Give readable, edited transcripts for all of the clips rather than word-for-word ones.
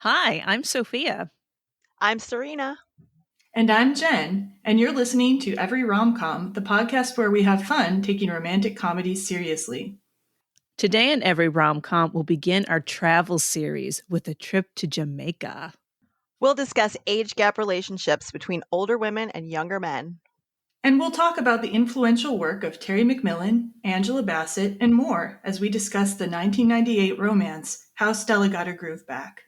Hi, I'm Sophia. I'm Serena. And I'm Jen, and you're listening to Every Rom Com, the podcast where we have fun taking romantic comedies seriously. Today in Every Rom Com, we'll begin our travel series with a trip to Jamaica. We'll discuss age gap relationships between older women and younger men. And we'll talk about the influential work of Terry McMillan, Angela Bassett, and more as we discuss the 1998 romance, How Stella Got Her Groove Back.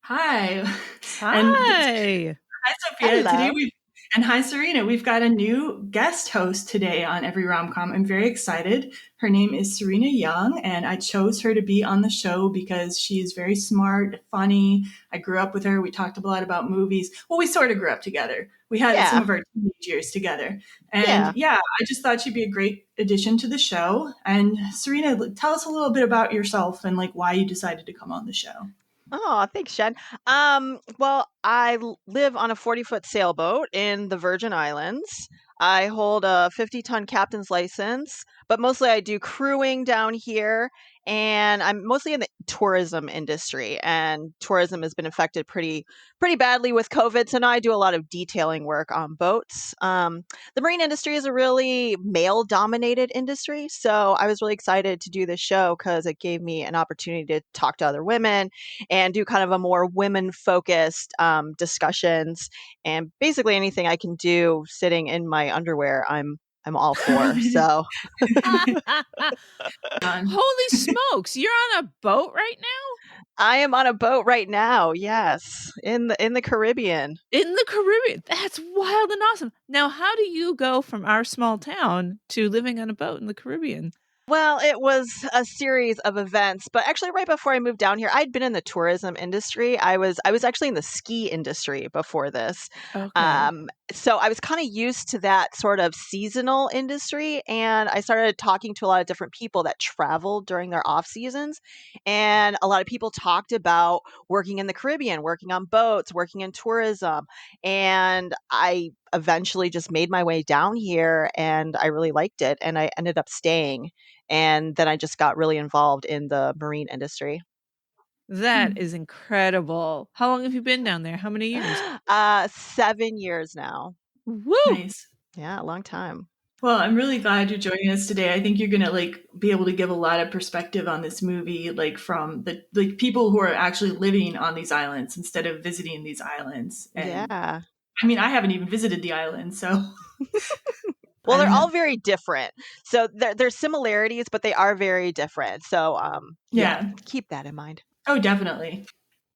Hi. Hi. Hi, Sophia. Hello. And hi, Serena. We've got a new guest host today on Every Rom-Com. I'm very excited. Her name is Serena Young, and I chose her to be on the show because she is very smart, funny. I grew up with her. We talked a lot about movies. Well, we sort of grew up together. We had some of our teenage years together. And I just thought she'd be a great addition to the show. And Serena, tell us a little bit about yourself and like why you decided to come on the show. Oh, thanks, Jen. Well, I live on a 40-foot sailboat in the Virgin Islands. I hold a 50-ton captain's license, but mostly I do crewing down here, and I'm mostly in the tourism industry. And tourism has been affected pretty badly with COVID. So now I do a lot of detailing work on boats. The marine industry is a really male-dominated industry, so I was really excited to do this show because it gave me an opportunity to talk to other women and do kind of a more women focused discussions, and basically anything I can do sitting in my underwear, I'm all for. So Holy smokes, you're on a boat right now? I am on a boat right now. Yes, in the Caribbean. In the Caribbean. That's wild and awesome. Now, how do you go from our small town to living on a boat in the Caribbean? Well, it was a series of events, but actually right before I moved down here, I'd been in the tourism industry. I was actually in the ski industry before this. Okay. So I was kind of used to that sort of seasonal industry, and I started talking to a lot of different people that traveled during their off seasons, and a lot of people talked about working in the Caribbean, working on boats, working in tourism, and I eventually just made my way down here and I really liked it and I ended up staying. And then I just got really involved in the marine industry. That is incredible. How long have you been down there? How many years? 7 years now. Woo! Nice. Yeah, a long time. Well, I'm really glad you're joining us today. I think you're going to like be able to give a lot of perspective on this movie, like from the like people who are actually living on these islands instead of visiting these islands. And Yeah. I mean, I haven't even visited the island, so well, they're all very different. So there's similarities, but they are very different. So yeah, keep that in mind. Oh, definitely.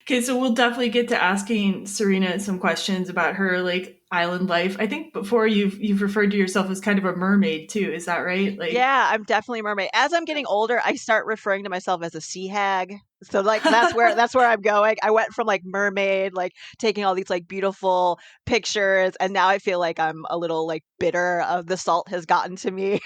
Okay, so we'll definitely get to asking Serena some questions about her like island life. I think before you've referred to yourself as kind of a mermaid too. Is that right? Like, yeah, I'm definitely a mermaid. As I'm getting older, I start referring to myself as a sea hag. So like that's where I'm going. I went from like mermaid, like taking all these like beautiful pictures, and now I feel like I'm a little like bitter of the salt has gotten to me.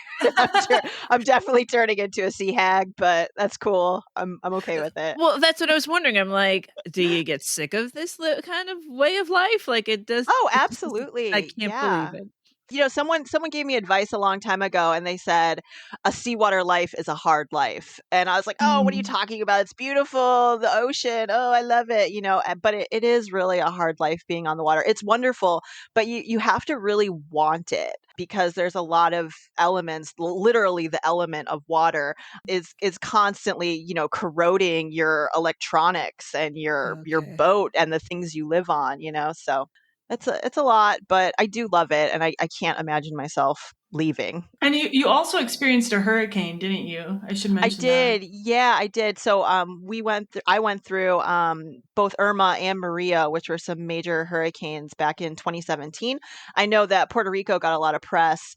I'm definitely turning into a sea hag, but that's cool. I'm okay with it. Well, that's what I was wondering. I'm like, do you get sick of this kind of way of life? Like it does. Oh, absolutely. I can't believe it. You know, someone gave me advice a long time ago and they said a seawater life is a hard life. And I was like, oh, what are you talking about? It's beautiful, the ocean. Oh, I love it. You know, but it is really a hard life being on the water. It's wonderful, but you have to really want it because there's a lot of elements, literally the element of water is constantly, you know, corroding your electronics and your boat and the things you live on, you know. So it's a lot, but I do love it, and I can't imagine myself leaving. And you also experienced a hurricane, didn't you? I should mention that. I did. Yeah, I did. So I went through both Irma and Maria, which were some major hurricanes back in 2017. I know that Puerto Rico got a lot of press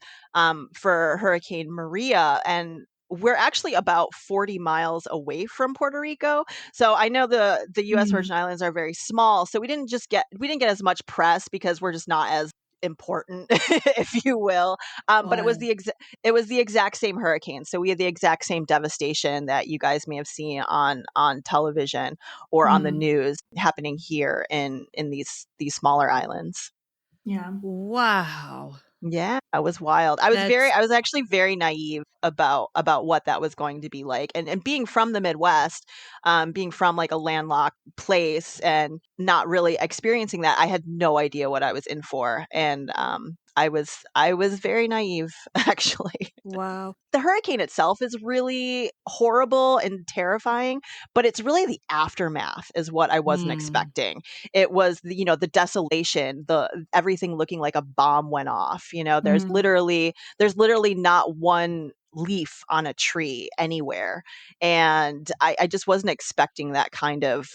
for Hurricane Maria, and we're actually about 40 miles away from Puerto Rico. So I know the US Virgin Islands are very small. So we didn't get as much press because we're just not as important, if you will. But it was Wow. the exact same hurricane. So we had the exact same devastation that you guys may have seen on television or on the Mm, news happening here in these smaller islands. yeah. Wow. Yeah, it was wild. That's I was actually very naive about what that was going to be like. And being from the Midwest, being from like a landlocked place and not really experiencing that, I had no idea what I was in for. And I was very naive, actually. wow. The hurricane itself is really horrible and terrifying, but it's really the aftermath is what I wasn't Mm, expecting. It was the desolation, the everything looking like a bomb went off. Mm, There's literally not one leaf on a tree anywhere. And I just wasn't expecting that kind of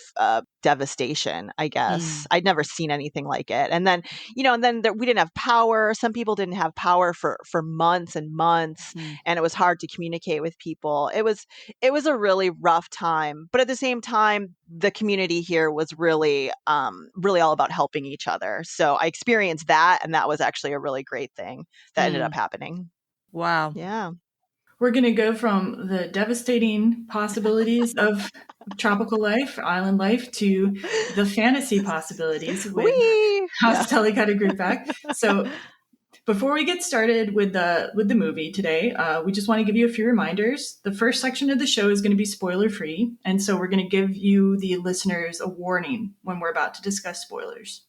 devastation, I guess. mm, I'd never seen anything like it. And then we didn't have power. Some people didn't have power for months and months, mm, and it was hard to communicate with people. It was a really rough time, but at the same time, the community here was really all about helping each other. So I experienced that, and that was actually a really great thing that ended up mm. happening. Wow. Yeah. we're going to go from the devastating possibilities of tropical life, island life, to the fantasy possibilities with Wee. how Yeah. Stella got a group back. So before we get started with the movie today, we just want to give you a few reminders. The first section of the show is going to be spoiler free, and so we're going to give you the listeners a warning when we're about to discuss spoilers.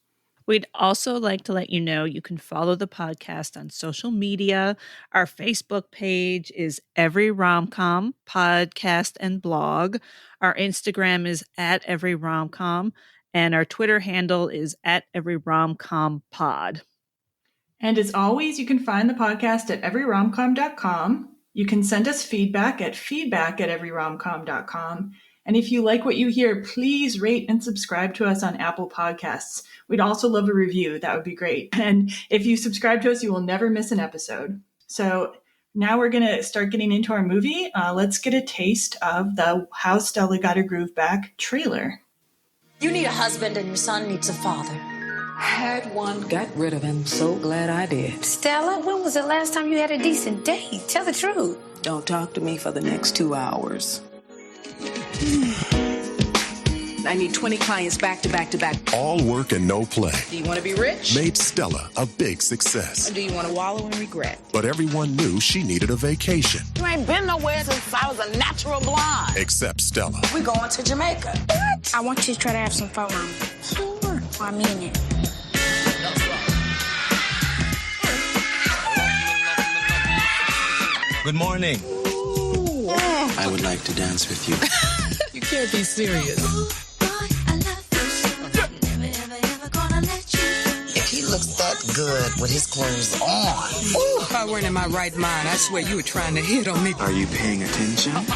We'd also like to let you know you can follow the podcast on social media. Our Facebook page is Every Rom Com Podcast and Blog. Our Instagram is at Every Rom Com, and our Twitter handle is at Every Rom Com Pod. And as always, you can find the podcast at everyromcom.com. You can send us feedback at everyromcom.com. And if you like what you hear, please rate and subscribe to us on Apple Podcasts. We'd also love a review. That would be great. And if you subscribe to us, you will never miss an episode. So now we're going to start getting into our movie. Let's get a taste of the How Stella Got Her Groove Back trailer. You need a husband and your son needs a father. Had one, got rid of him. So glad I did. Stella, when was the last time you had a decent date? Tell the truth. Don't talk to me for the next 2 hours. I need 20 clients back to back to back. All work and no play Do you want to be rich? made Stella a big success. Or do you want to wallow in regret? But everyone knew she needed a vacation, You ain't been nowhere since I was a natural blonde. except Stella. We're going to Jamaica. What? I want you to try to have some fun, Mama. Sure. I mean it. Good morning. I would like to dance with you. You can't be serious. If he looks that good with his clothes on. Ooh, if I weren't in my right mind, I swear you were trying to hit on me. Are you paying attention? So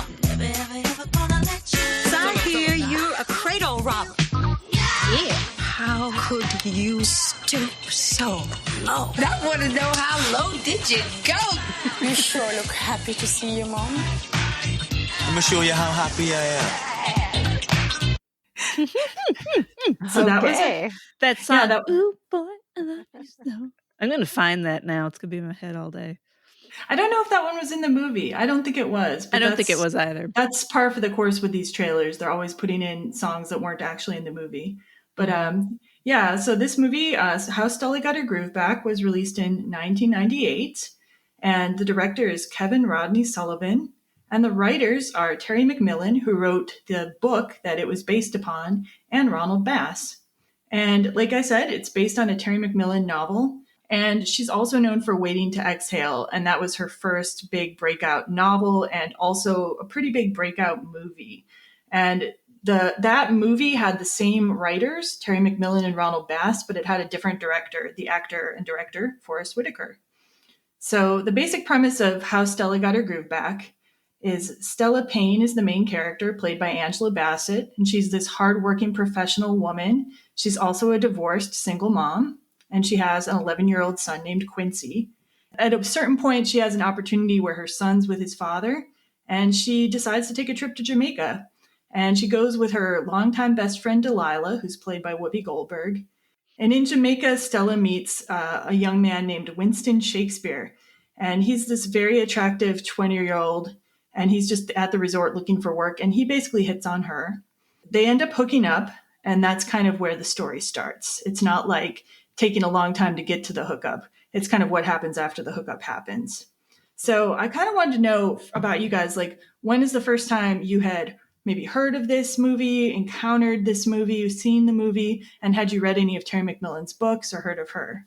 I hear you're a cradle robber. Yeah. How could you stoop so low? I want to know how low did you go? You sure look happy to see your mom. Let me show you how happy I am. So that was Okay. it. That song, Yeah, that- Ooh Boy, I Love You So. I'm going to find that now. It's going to be in my head all day. I don't know if that one was in the movie. I don't think it was. I don't think it was either. That's par for the course with these trailers. They're always putting in songs that weren't actually in the movie. But yeah, so this movie, How Stella Got Her Groove Back, was released in 1998. And the director is Kevin Rodney Sullivan. And the writers are Terry McMillan, who wrote the book that it was based upon, and Ronald Bass. And like I said, it's based on a Terry McMillan novel. And she's also known for Waiting to Exhale. And that was her first big breakout novel and also a pretty big breakout movie. And that movie had the same writers, Terry McMillan and Ronald Bass, but it had a different director, the actor and director, Forrest Whitaker. So the basic premise of How Stella Got Her Groove Back is Stella Payne is the main character, played by Angela Bassett, and she's this hardworking professional woman. She's also a divorced single mom, and she has an 11-year-old son named Quincy. At a certain point, she has an opportunity where her son's with his father, and she decides to take a trip to Jamaica. And she goes with her longtime best friend, Delilah, who's played by Whoopi Goldberg. And in Jamaica, Stella meets a young man named Winston Shakespeare. And he's this very attractive 20-year-old, and he's just at the resort looking for work. And he basically hits on her. They end up hooking up, and that's kind of where the story starts. It's not like taking a long time to get to the hookup. It's kind of what happens after the hookup happens. So I kind of wanted to know about you guys, like, when is the first time you had maybe heard of this movie, encountered this movie, seen the movie, and had you read any of Terry McMillan's books or heard of her?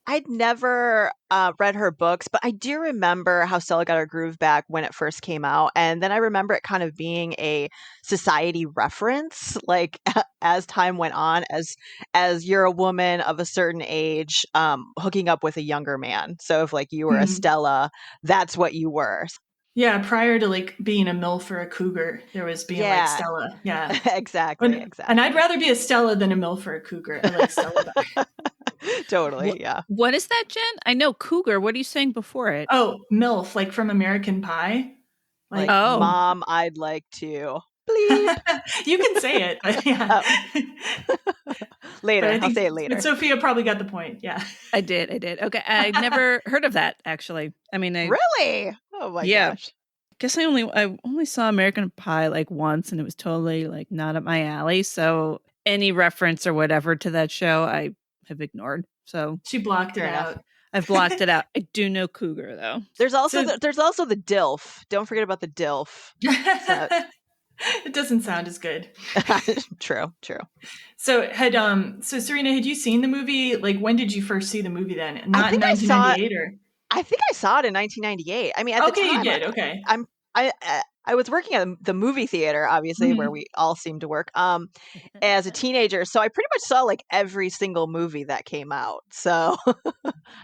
I'd never read her books, but I do remember how Stella Got Her Groove Back when it first came out. And then I remember it kind of being a society reference, like as time went on, as you're a woman of a certain age, hooking up with a younger man. So if like you were a Stella, that's what you were. Yeah, prior to like being a MILF or a cougar, there was being like Stella. Yeah. Exactly. And I'd rather be a Stella than a MILF or a cougar. I like Stella better. Totally, yeah. What is that, Jen? I know cougar. What are you saying before it? Oh, MILF, like from American Pie. Like Mom, I'd like to. Bleep. You can say it. But yeah. Later, I'll say it later. But Sophia probably got the point. Yeah. I did. Okay. I never heard of that, actually. I mean, really? Oh my gosh. I guess I only saw American Pie like once, and it was totally like not up my alley. So any reference or whatever to that show, I have ignored. So she blocked it out. I've blocked it out. I do know cougar though. There's also the DILF. Don't forget about the DILF. It doesn't sound as good. True. So so Serena, had you seen the movie? Like, when did you first see the movie then? Not in 1998 or? I think I saw it in 1998. I mean, at the time, you did. Okay. I was working at the movie theater, obviously, where we all seem to work, as a teenager. So I pretty much saw like every single movie that came out. So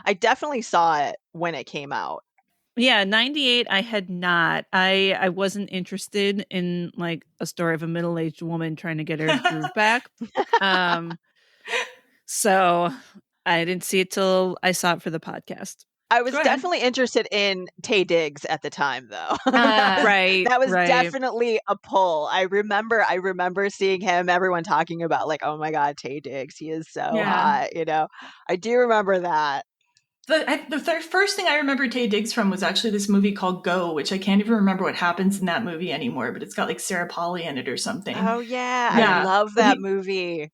I definitely saw it when it came out. Yeah, 98, I had not. I wasn't interested in like a story of a middle-aged woman trying to get her groove back. So I didn't see it till I saw it for the podcast. I was definitely interested in Taye Diggs at the time, though. Right. That was definitely a pull. I remember seeing him, everyone talking about like, oh my God, Taye Diggs, he is so hot. You know, I do remember that. The first thing I remember Taye Diggs from was actually this movie called Go, which I can't even remember what happens in that movie anymore, but it's got like Sarah Polley in it or something. Oh yeah. I love that movie.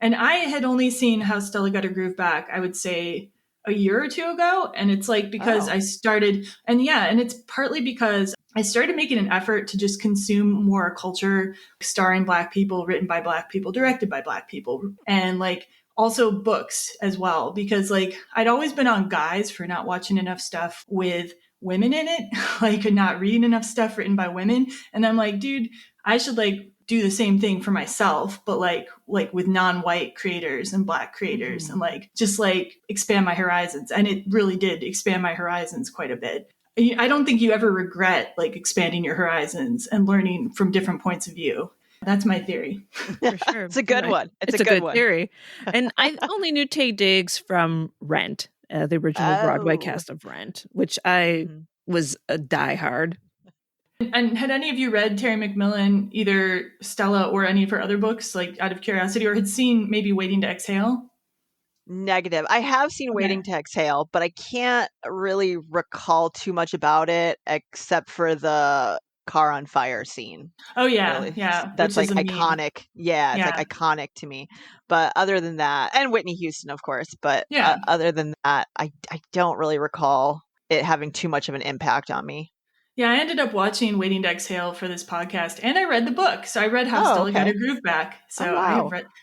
And I had only seen How Stella Got Her Groove Back, I would say a year or two ago. And it's like because I started, and it's partly because I started making an effort to just consume more culture starring Black people, written by Black people, directed by Black people, and like also books as well, because like I'd always been on guys for not watching enough stuff with women in it, like not reading enough stuff written by women. And I'm like, dude, I should like do the same thing for myself, but like with non-white creators and Black creators and like just like expand my horizons. And it really did expand my horizons quite a bit. I don't think you ever regret like expanding your horizons and learning from different points of view. That's my theory. For sure. It's a good one. It's a good theory. And I only knew Taye Diggs from Rent, the original Broadway cast of Rent, which I was a diehard. And had any of you read Terry McMillan, either Stella or any of her other books, like out of curiosity, or had seen maybe Waiting to Exhale? Negative. I have seen Waiting to Exhale, but I can't really recall too much about it except for the car on fire scene. Oh yeah, really. Yeah. That's like iconic. Yeah, it's like iconic to me. But other than that, and Whitney Houston, of course. But other than that, I don't really recall it having too much of an impact on me. Yeah, I ended up watching Waiting to Exhale for this podcast, and I read the book. So I read How Stella Got Her Groove Back. So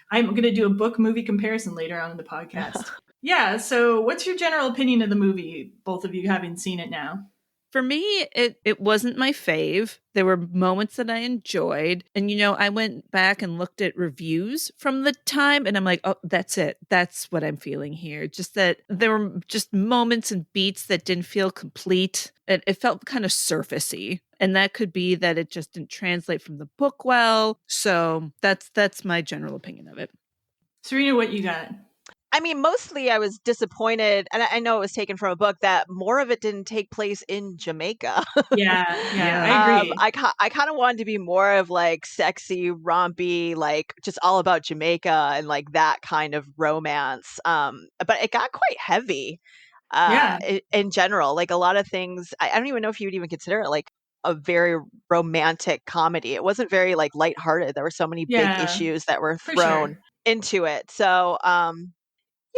I'm going to do a book movie comparison later on in the podcast. Yeah. So what's your general opinion of the movie? Both of you having seen it now. For me, it wasn't my fave. There were moments that I enjoyed. And, I went back and looked at reviews from the time and I'm like, oh, that's it. That's what I'm feeling here. Just that there were just moments and beats that didn't feel complete. It felt kind of surfacey. And that could be that it just didn't translate from the book well. So that's my general opinion of it. Serena, what you got? I mean, mostly I was disappointed, and I know it was taken from a book, that more of it didn't take place in Jamaica. Yeah, I Yeah. agree. I kind of wanted to be more of like sexy, rompy, like just all about Jamaica and like that kind of romance. But it got quite heavy Yeah, in general. Like a lot of things, I don't even know if you would even consider it like a very romantic comedy. It wasn't very like lighthearted. There were so many big yeah, issues that were for thrown sure. into it. So,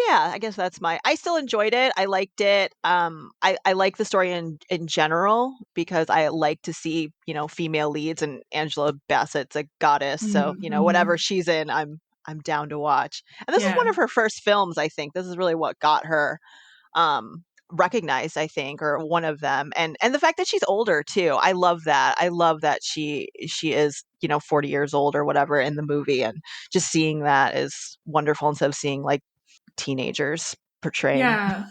yeah, I guess I still enjoyed it. I liked it. I like the story in general because I like to see, female leads, and Angela Bassett's a goddess. So, whatever Mm-hmm. she's in, I'm down to watch. And this is one Yeah. of her first films, I think. This is really what got her recognized, I think, or one of them. And the fact that she's older too. I love that. I love that she is, 40 years old or whatever in the movie, and just seeing that is wonderful instead of seeing like teenagers portraying. Yeah.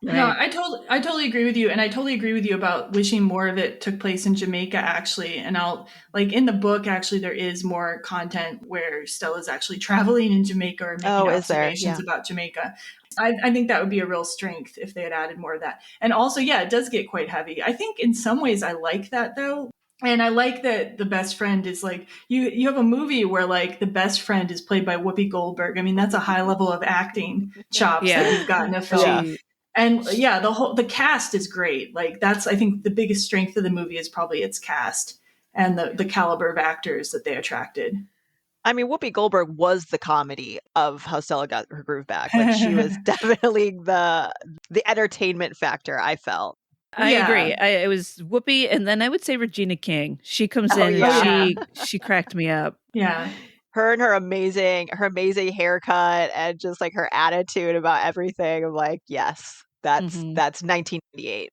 No, Right. I totally agree with you, and I totally agree with you about wishing more of it took place in Jamaica actually. And I'll like in the book actually there is more content where Stella's actually traveling in Jamaica or making Oh, is there? observations Yeah. about Jamaica. I think that would be a real strength if they had added more of that. And also, yeah, it does get quite heavy. I think in some ways I like that though. And I like that the best friend is like you have a movie where like the best friend is played by Whoopi Goldberg. I mean, that's a high level of acting chops that Yeah. you've got in a film. She And yeah, the cast is great. Like that's I think the biggest strength of the movie is probably its cast and the caliber of actors that they attracted. I mean, Whoopi Goldberg was the comedy of How Stella Got Her Groove Back. Like she was definitely the entertainment factor, I felt. I Yeah. agree. It was Whoopi, and then I would say Regina King. She comes Oh in and Oh yeah. yeah. she cracked me up. Yeah. Her and her amazing haircut and just like her attitude about everything. I'm like, yes, that's Hmm. that's 1998.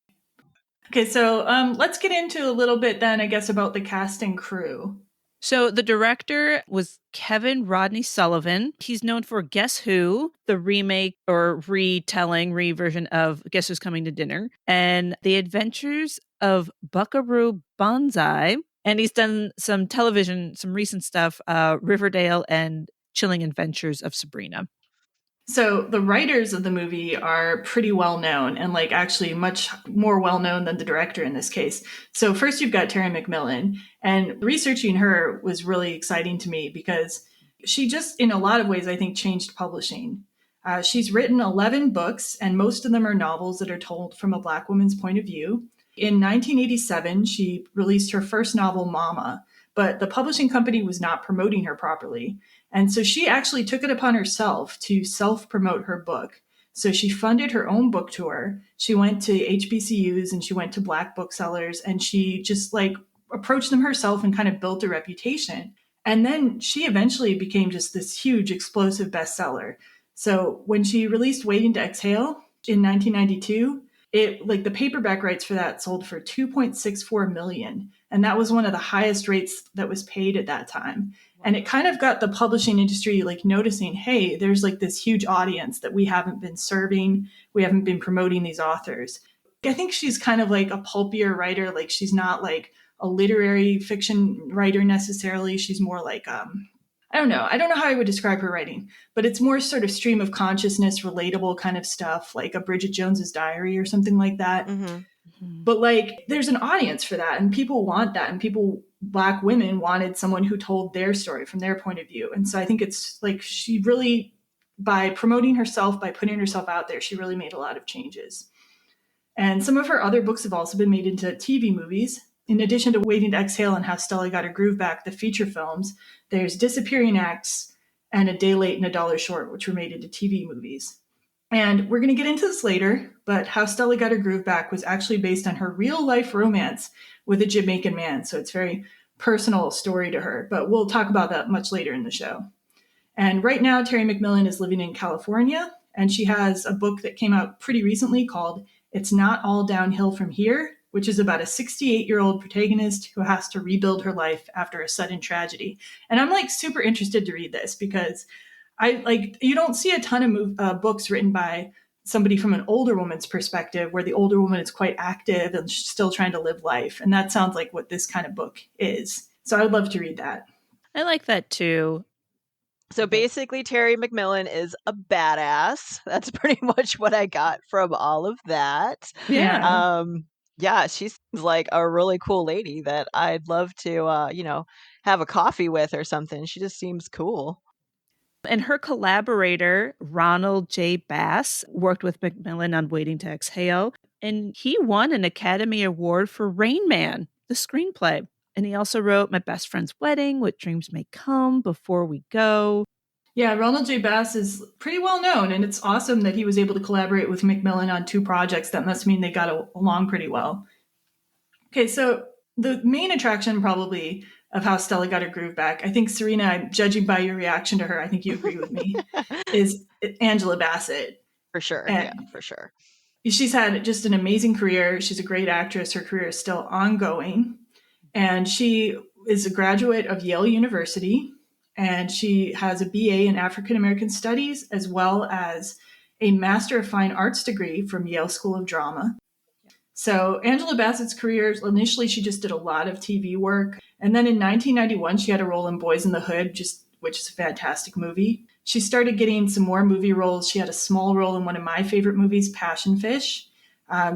Okay, so let's get into a little bit then, I guess, about the cast and crew. So the director was Kevin Rodney Sullivan. He's known for Guess Who, the remake or reversion of Guess Who's Coming to Dinner, and The Adventures of Buckaroo Banzai. And he's done some television, some recent stuff, Riverdale and Chilling Adventures of Sabrina. So the writers of the movie are pretty well known and like actually much more well known than the director in this case. So first you've got Terry McMillan, and researching her was really exciting to me because she just in a lot of ways I think changed publishing. She's written 11 books, and most of them are novels that are told from a Black woman's point of view. In 1987, she released her first novel, Mama, but the publishing company was not promoting her properly. And so she actually took it upon herself to self promote her book. So she funded her own book tour. She went to HBCUs and she went to Black booksellers, and she just like approached them herself and kind of built a reputation. And then she eventually became just this huge explosive bestseller. So when she released Waiting to Exhale in 1992, it like the paperback rights for that sold for 2.64 million, and that was one of the highest rates that was paid at that time. And it kind of got the publishing industry like noticing, hey, there's like this huge audience that we haven't been serving. We haven't been promoting these authors. I think she's kind of like a pulpier writer. Like she's not like a literary fiction writer necessarily. She's more like I don't know. I don't know how I would describe her writing, but it's more sort of stream of consciousness, relatable kind of stuff, like a Bridget Jones's Diary or something like that. Mm-hmm. But like, there's an audience for that, and people want that, and people, Black women, wanted someone who told their story from their point of view. And so I think it's like she really, by promoting herself, by putting herself out there, she really made a lot of changes. And some of her other books have also been made into TV movies. In addition to Waiting to Exhale and How Stella Got Her Groove Back, the feature films, there's Disappearing Acts and A Day Late and a Dollar Short, which were made into TV movies. And we're going to get into this later, but How Stella Got Her Groove Back was actually based on her real life romance with a Jamaican man. So it's a very personal story to her, but we'll talk about that much later in the show. And right now, Terry McMillan is living in California, and she has a book that came out pretty recently called It's Not All Downhill From Here, which is about a 68-year-old protagonist who has to rebuild her life after a sudden tragedy. And I'm like super interested to read this because I like you don't see a ton of books written by somebody from an older woman's perspective where the older woman is quite active and still trying to live life. And that sounds like what this kind of book is. So I would love to read that. I like that too. So basically, Terry McMillan is a badass. That's pretty much what I got from all of that. Yeah. Yeah, she seems like a really cool lady that I'd love to, have a coffee with or something. She just seems cool. And her collaborator, Ronald J. Bass, worked with McMillan on Waiting to Exhale, and he won an Academy Award for Rain Man, the screenplay. And he also wrote My Best Friend's Wedding, What Dreams May Come, Before We Go. Yeah, Ronald J. Bass is pretty well known, and it's awesome that he was able to collaborate with McMillan on 2 projects. That must mean they got along pretty well. Okay, so the main attraction probably of how Stella got her groove back, I think, Serena, judging by your reaction to her, I think you agree with me, is Angela Bassett. For sure. And yeah, for sure. She's had just an amazing career. She's a great actress. Her career is still ongoing. And she is a graduate of Yale University. And she has a BA in African American Studies, as well as a Master of Fine Arts degree from Yale School of Drama. So Angela Bassett's career, initially she just did a lot of TV work. And then in 1991, she had a role in Boys in the Hood, which is a fantastic movie. She started getting some more movie roles. She had a small role in one of my favorite movies, Passion Fish.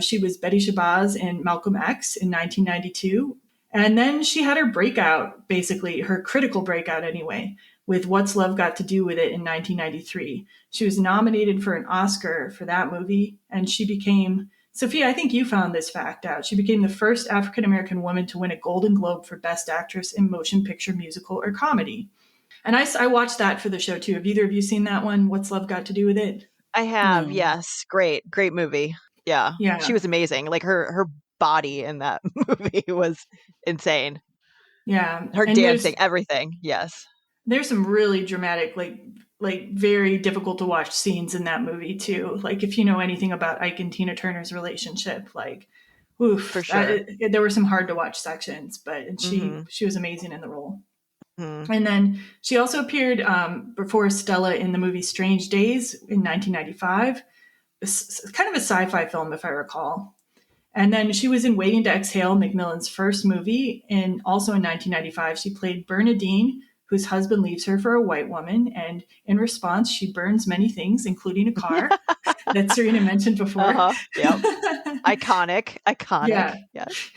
She was Betty Shabazz in Malcolm X in 1992. And then she had her breakout, basically, her critical breakout anyway, with What's Love Got to Do with It in 1993. She was nominated for an Oscar for that movie, and she became, Sophia, I think you found this fact out. She became the first African-American woman to win a Golden Globe for Best Actress in Motion Picture, Musical, or Comedy. And I watched that for the show, too. Have either of you seen that one, What's Love Got to Do with It? I have, yes. Great movie. Yeah. She was amazing. Like her body in that movie was insane. Yeah. Her dancing, everything. Yes. There's some really dramatic, like very difficult to watch scenes in that movie too. Like if you know anything about Ike and Tina Turner's relationship, like, oof, for sure. There were some hard to watch sections, but she was amazing in the role. Mm-hmm. And then she also appeared before Stella in the movie Strange Days in 1995. It's kind of a sci-fi film, if I recall. And then she was in Waiting to Exhale, McMillan's first movie. And also in 1995, she played Bernadine, whose husband leaves her for a white woman. And in response, she burns many things, including a car that Serena mentioned before. Yep. Iconic. Yeah. Yes.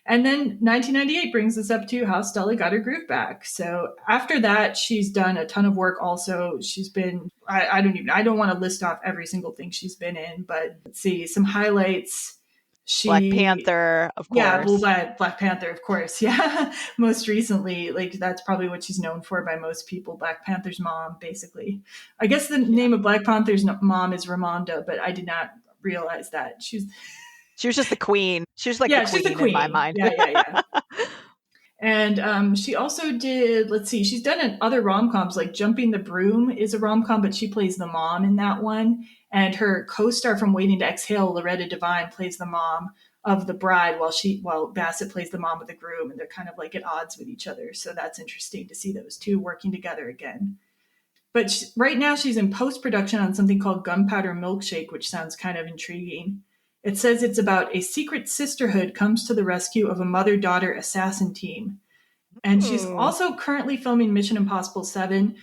And then 1998 brings us up to how Stella got her groove back. So after that, she's done a ton of work also. She's been, I don't want to list off every single thing she's been in, but let's see, some highlights. Black Panther, of course. Yeah, Black Panther, of course. Yeah. Most recently, like that's probably what she's known for by most people. Black Panther's mom, basically. I guess the name of Black Panther's mom is Ramonda, but I did not realize that. She was just the queen. She was like she's the queen in my mind. Yeah. And she also did, let's see, she's done other rom-coms, like Jumping the Broom is a rom-com, but she plays the mom in that one. And her co-star from Waiting to Exhale, Loretta Devine, plays the mom of the bride while Bassett plays the mom of the groom. And they're kind of like at odds with each other. So that's interesting to see those two working together again. But right now she's in post-production on something called Gunpowder Milkshake, which sounds kind of intriguing. It says it's about a secret sisterhood comes to the rescue of a mother-daughter assassin team. And she's also currently filming Mission Impossible 7.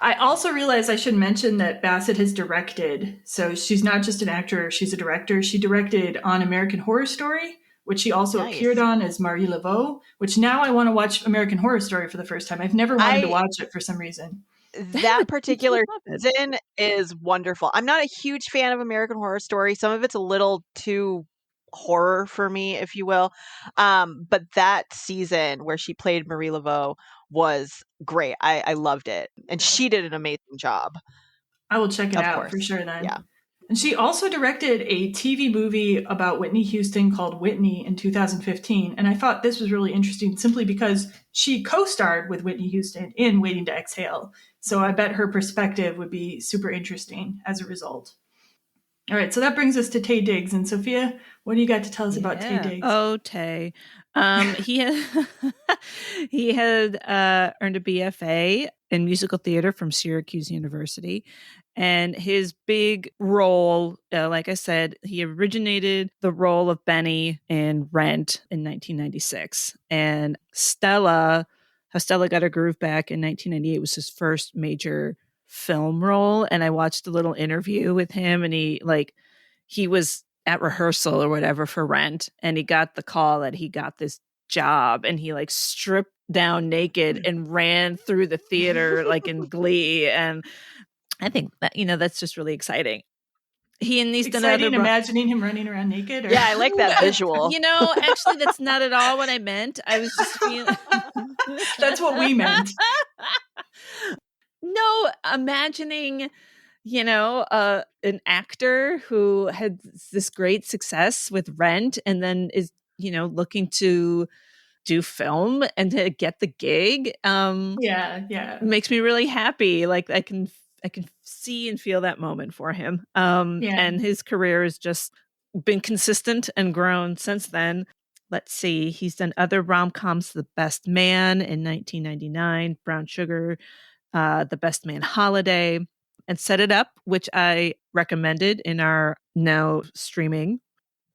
I also realized I should mention that Bassett has directed. So she's not just an actor, she's a director. She directed on American Horror Story, which she also appeared on as Marie Laveau, which now I want to watch American Horror Story for the first time. I've never wanted to watch it for some reason. That particular season is wonderful. I'm not a huge fan of American Horror Story. Some of it's a little too horror for me, if you will. But that season where she played Marie Laveau was great. I loved it. And she did an amazing job. I will check it out for sure then. Yeah. And she also directed a TV movie about Whitney Houston called Whitney in 2015. And I thought this was really interesting simply because she co-starred with Whitney Houston in Waiting to Exhale. So I bet her perspective would be super interesting as a result. All right, so that brings us to Taye Diggs. And Sophia, what do you got to tell us about Taye Diggs? Oh, Taye. He had earned a BFA in musical theater from Syracuse University. And his big role, like I said, he originated the role of Benny in Rent in 1996. And Stella How Stella Got Her Groove Back in 1998 was his first major film role. And I watched a little interview with him, and he was at rehearsal or whatever for Rent, and he got the call that he got this job, and he like stripped down naked and ran through the theater like in Glee. And I think that, that's just really exciting. He's done Exciting imagining him running around naked? Or? Yeah, I like that visual. Actually, that's not at all what I meant. I was just feeling... That's what we meant. No, imagining, an actor who had this great success with Rent and then is, looking to do film and to get the gig. Yeah. Makes me really happy. Like I can see and feel that moment for him. And his career has just been consistent and grown since then. Let's see. He's done other rom-coms, The Best Man in 1999, Brown Sugar, The Best Man Holiday, and Set It Up, which I recommended in our now streaming.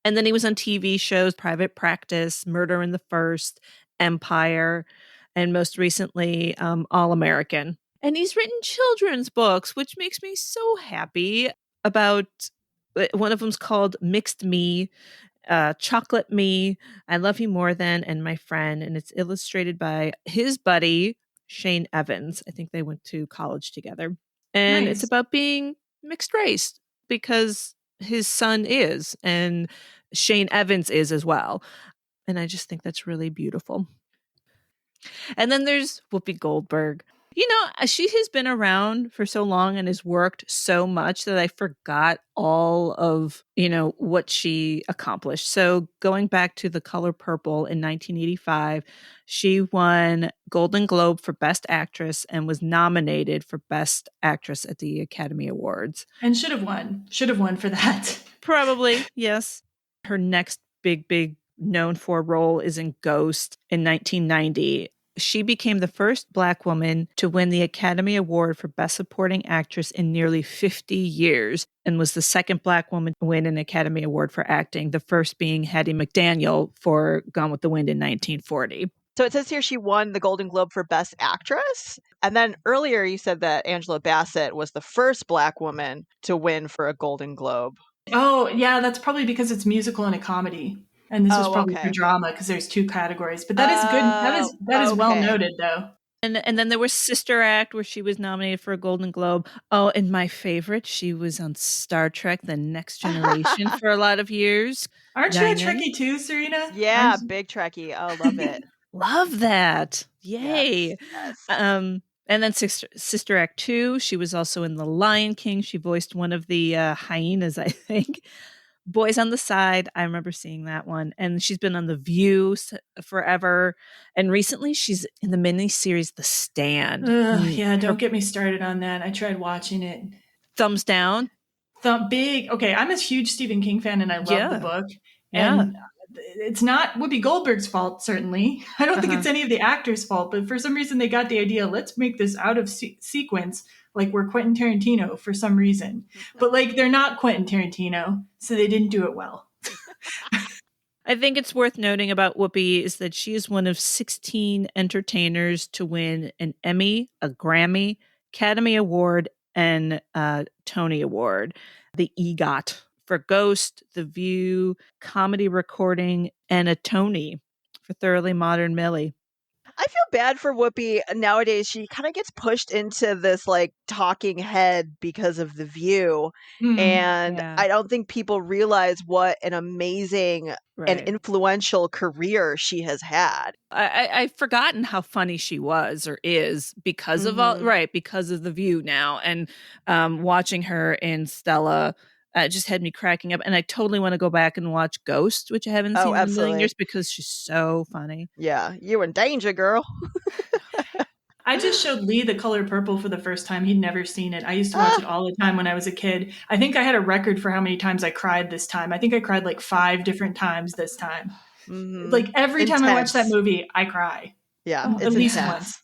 And then he was on TV shows, Private Practice, Murder in the First, Empire, and most recently, All American. And he's written children's books, which makes me so happy. About one of them's called Mixed Me, Chocolate Me, I Love You More Than, and My Friend. And it's illustrated by his buddy, Shane Evans. I think they went to college together. And It's about being mixed race because his son is, and Shane Evans is as well. And I just think that's really beautiful. And then there's Whoopi Goldberg. She has been around for so long and has worked so much that I forgot all of, what she accomplished. So going back to The Color Purple in 1985, she won Golden Globe for Best Actress and was nominated for Best Actress at the Academy Awards. And should have won for that. Probably, yes. Her next big known for role is in Ghost in 1990. She became the first Black woman to win the Academy Award for Best Supporting Actress in nearly 50 years and was the second Black woman to win an Academy Award for acting, the first being Hattie McDaniel for Gone with the Wind in 1940. So it says here she won the Golden Globe for Best Actress. And then earlier you said that Angela Bassett was the first Black woman to win for a Golden Globe. Oh, yeah, that's probably because it's musical and a comedy. And this was probably for drama because there's two categories. But that is good. That is well noted, though. And then there was Sister Act, where she was nominated for a Golden Globe. Oh, and my favorite, she was on Star Trek: The Next Generation for a lot of years. Aren't you a Trekkie too, Serena? Yeah, big Trekkie. Oh, love it. Love that. Yay. Yes. And then Sister Act 2, she was also in The Lion King. She voiced one of the hyenas, I think. Boys on the Side, I remember seeing that one. And she's been on The View forever. And recently she's in the miniseries The Stand. Yeah, don't get me started on that. I tried watching it. Thumbs down? Big. Okay, I'm a huge Stephen King fan and I love the book. Yeah. And it's not Whoopi Goldberg's fault, certainly. I don't think it's any of the actors' fault, but for some reason they got the idea, let's make this out of sequence like we're Quentin Tarantino for some reason. But they're not Quentin Tarantino, so they didn't do it well. I think it's worth noting about Whoopi is that she is one of 16 entertainers to win an Emmy, a Grammy, Academy Award, and a Tony Award, the EGOT, for Ghost, The View, Comedy Recording, and a Tony for Thoroughly Modern Millie. I feel bad for Whoopi nowadays. She kind of gets pushed into this talking head because of The View. And I don't think people realize what an amazing and influential career she has had. I've forgotten how funny she was or is because of because of The View now. And watching her in Stella just had me cracking up. And I totally want to go back and watch Ghost, which I haven't seen in a million years because she's so funny. Yeah, you in danger, girl. I just showed Lee The Color Purple for the first time. He'd never seen it. I used to watch it all the time when I was a kid. I think I had a record for how many times I cried this time. I think I cried 5 different times this time. Mm-hmm. Every time I watch that movie, I cry. Yeah, at least once.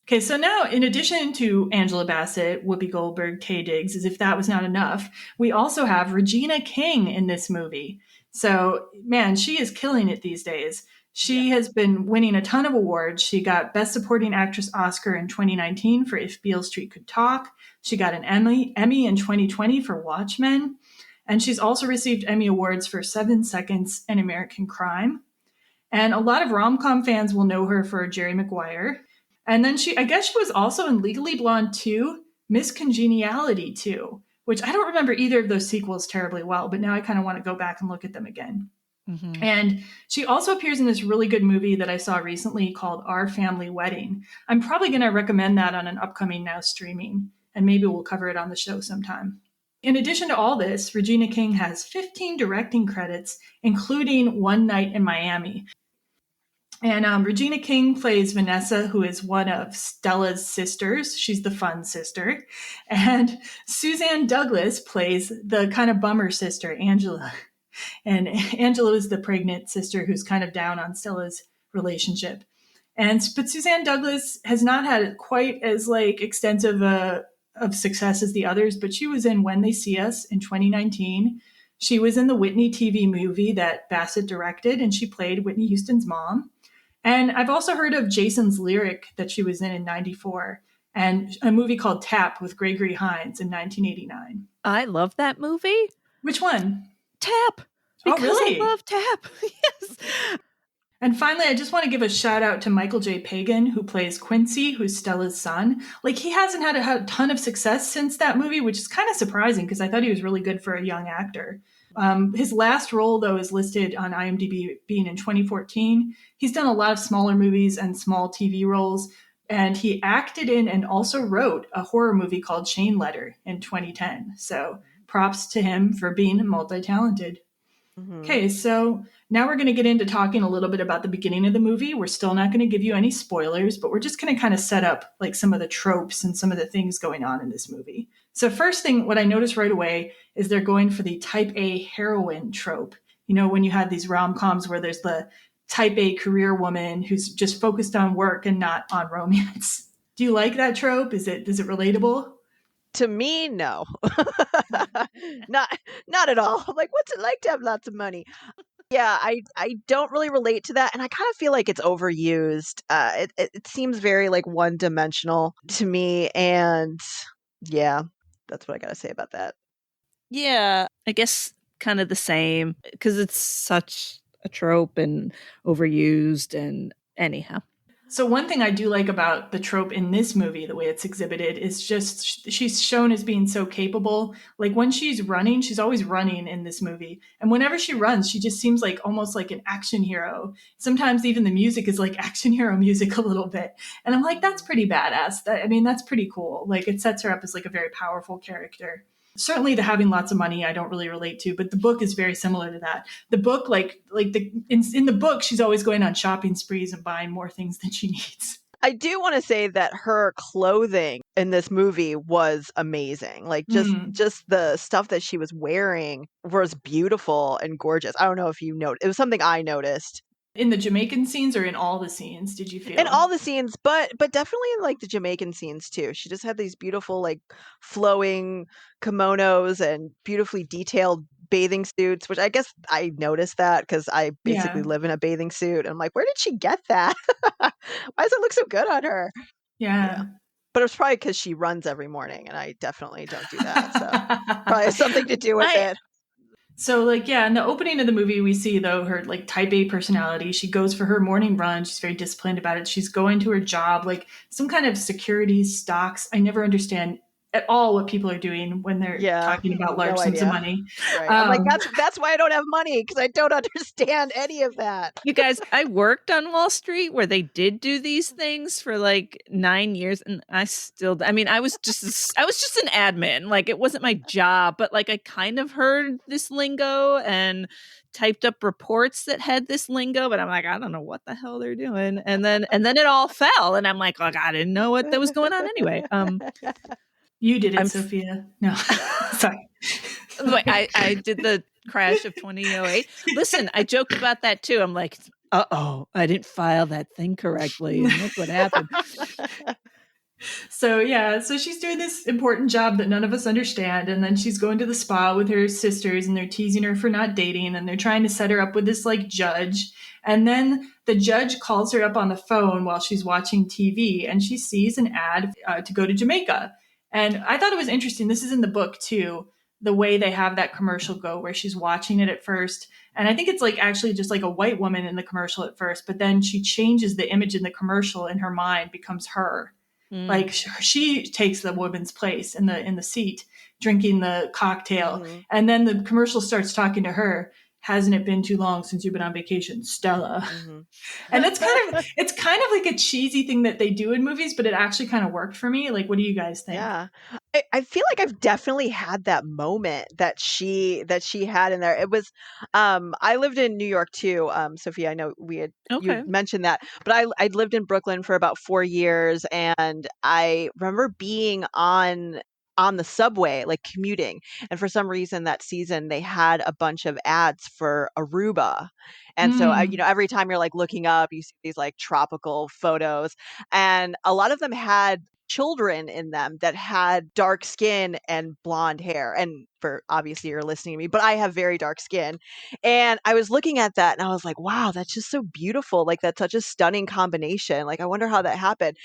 Okay, so now, in addition to Angela Bassett, Whoopi Goldberg, Taye Diggs, as if that was not enough, we also have Regina King in this movie. So, man, she is killing it these days. She has been winning a ton of awards. She got Best Supporting Actress Oscar in 2019 for If Beale Street Could Talk. She got an Emmy in 2020 for Watchmen. And she's also received Emmy Awards for 7 Seconds and American Crime. And a lot of rom-com fans will know her for Jerry Maguire. And then I guess she was also in Legally Blonde 2, Miss Congeniality 2, which I don't remember either of those sequels terribly well, but now I kind of want to go back and look at them again. Mm-hmm. And she also appears in this really good movie that I saw recently called Our Family Wedding. I'm probably going to recommend that on an upcoming Now streaming, and maybe we'll cover it on the show sometime. In addition to all this, Regina King has 15 directing credits, including One Night in Miami. And Regina King plays Vanessa, who is one of Stella's sisters. She's the fun sister. And Suzanne Douglas plays the kind of bummer sister, Angela. And Angela is the pregnant sister who's kind of down on Stella's relationship. But Suzanne Douglas has not had quite as extensive of success as the others, but she was in When They See Us in 2019. She was in the Whitney TV movie that Bassett directed, and she played Whitney Houston's mom. And I've also heard of Jason's Lyric that she was in 94, and a movie called Tap with Gregory Hines in 1989. I love that movie. Which one? Tap. Because really? I love Tap. Yes. And finally, I just want to give a shout out to Michael J. Pagan, who plays Quincy, who's Stella's son. He hasn't had a ton of success since that movie, which is kind of surprising because I thought he was really good for a young actor. His last role, though, is listed on IMDb being in 2014. He's done a lot of smaller movies and small TV roles, and he acted in and also wrote a horror movie called Chain Letter in 2010. So props to him for being multi-talented. Mm-hmm. Okay, so now we're going to get into talking a little bit about the beginning of the movie. We're still not going to give you any spoilers, but we're just going to kind of set up some of the tropes and some of the things going on in this movie. So first thing, what I noticed right away is they're going for the type A heroine trope. You know, when you have these rom-coms where there's the type A career woman who's just focused on work and not on romance. Do you like that trope? Is it relatable? To me, no. not at all. I'm like, what's it like to have lots of money? Yeah, I don't really relate to that, and I kind of feel like it's overused. It seems very one-dimensional to me, and yeah, that's what I gotta say about that. Yeah, I guess kind of the same because it's such a trope and overused, and anyhow. So one thing I do like about the trope in this movie, the way it's exhibited, is just she's shown as being so capable. When she's running, she's always running in this movie. And whenever she runs, she just seems almost like an action hero. Sometimes even the music is like action hero music a little bit. And I'm like, that's pretty badass. That's pretty cool. It sets her up as a very powerful character. Certainly the having lots of money I don't really relate to, but the book is very similar to that. The book, in the book, she's always going on shopping sprees and buying more things than she needs. I do want to say that her clothing in this movie was amazing. Just the stuff that she was wearing was beautiful and gorgeous. I don't know if you noticed. It was something I noticed. In the Jamaican scenes or in all the scenes, did you feel? In all the scenes, but definitely in the Jamaican scenes too. She just had these beautiful flowing kimonos and beautifully detailed bathing suits, which I guess I noticed that because I basically live in a bathing suit. And I'm like, where did she get that? Why does it look so good on her? Yeah. But it's probably because she runs every morning, and I definitely don't do that. So probably has something to do with it. So in the opening of the movie, we see though her type A personality. She goes for her morning run. She's very disciplined about it. She's going to her job, some kind of securities, stocks. I never understand at all what people are doing when they're talking about large sums of money. Right. I'm like, that's why I don't have money, because I don't understand any of that. You guys, I worked on Wall Street where they did do these things for 9 years, and I was just an admin. It wasn't my job, but I kind of heard this lingo and typed up reports that had this lingo, but I'm like, I don't know what the hell they're doing. And then it all fell, and I'm like, I didn't know what that was going on anyway. You did it, Sophia. No, sorry. I did the crash of 2008. Listen, I joked about that too. I'm like, I didn't file that thing correctly. And look what happened. So she's doing this important job that none of us understand. And then she's going to the spa with her sisters, and they're teasing her for not dating. And they're trying to set her up with this judge. And then the judge calls her up on the phone while she's watching TV, and she sees an ad to go to Jamaica. And I thought it was interesting. This is in the book too, the way they have that commercial go where she's watching it at first. And I think it's like actually just like a white woman in the commercial at first, but then she changes the image in the commercial in her mind, becomes her. Like she takes the woman's place in the seat, drinking the cocktail. And then the commercial starts talking to her. Hasn't it been too long since you've been on vacation, Stella? And it's kind of like a cheesy thing that they do in movies, but it actually kind of worked for me. Like, what do you guys think? Yeah. I feel like I've definitely had that moment that she had in there. It was I lived in New York too. Sophia, I know you mentioned that, but I lived in Brooklyn for about 4 years, and I remember being on the subway, like commuting. And for some reason that season they had a bunch of ads for Aruba. And so every time you're like looking up, you see these like tropical photos, and a lot of them had children in them that had dark skin and blonde hair. And for obviously you're listening to me, but I have very dark skin. And I was looking at that and I was like, wow, that's just so beautiful. Like that's such a stunning combination. Like I wonder how that happened.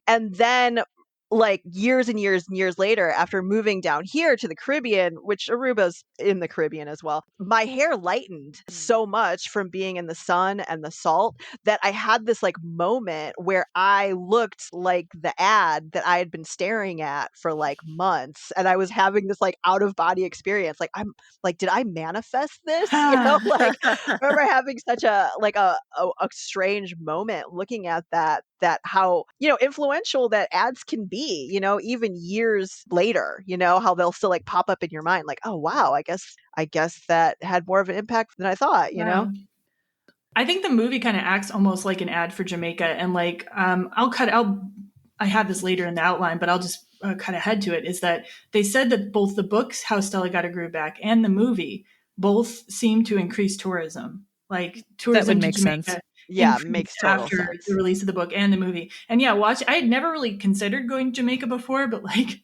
And then like years and years and years later, after moving down here to the Caribbean, which Aruba's in the Caribbean as well, my hair lightened so much from being in the sun and the salt that I had this like moment where I looked like the ad that I had been staring at for like months. And I was having this like out of body experience. Like, I'm like, did I manifest this? Like I remember having such a strange moment looking at that how, influential that ads can be, even years later, how they'll still like pop up in your mind. Like, oh, wow, I guess that had more of an impact than I thought, Wow. I think the movie kind of acts almost like an ad for Jamaica. And like, I have this later in the outline, but I'll just cut ahead to it, is that they said that both the books, How Stella Got Her Groove Back, and the movie both seem to increase tourism. Like tourism that would to make Jamaica sense. Yeah, makes total after sense. the release of the book and the movie. And yeah, I had never really considered going to Jamaica before, but like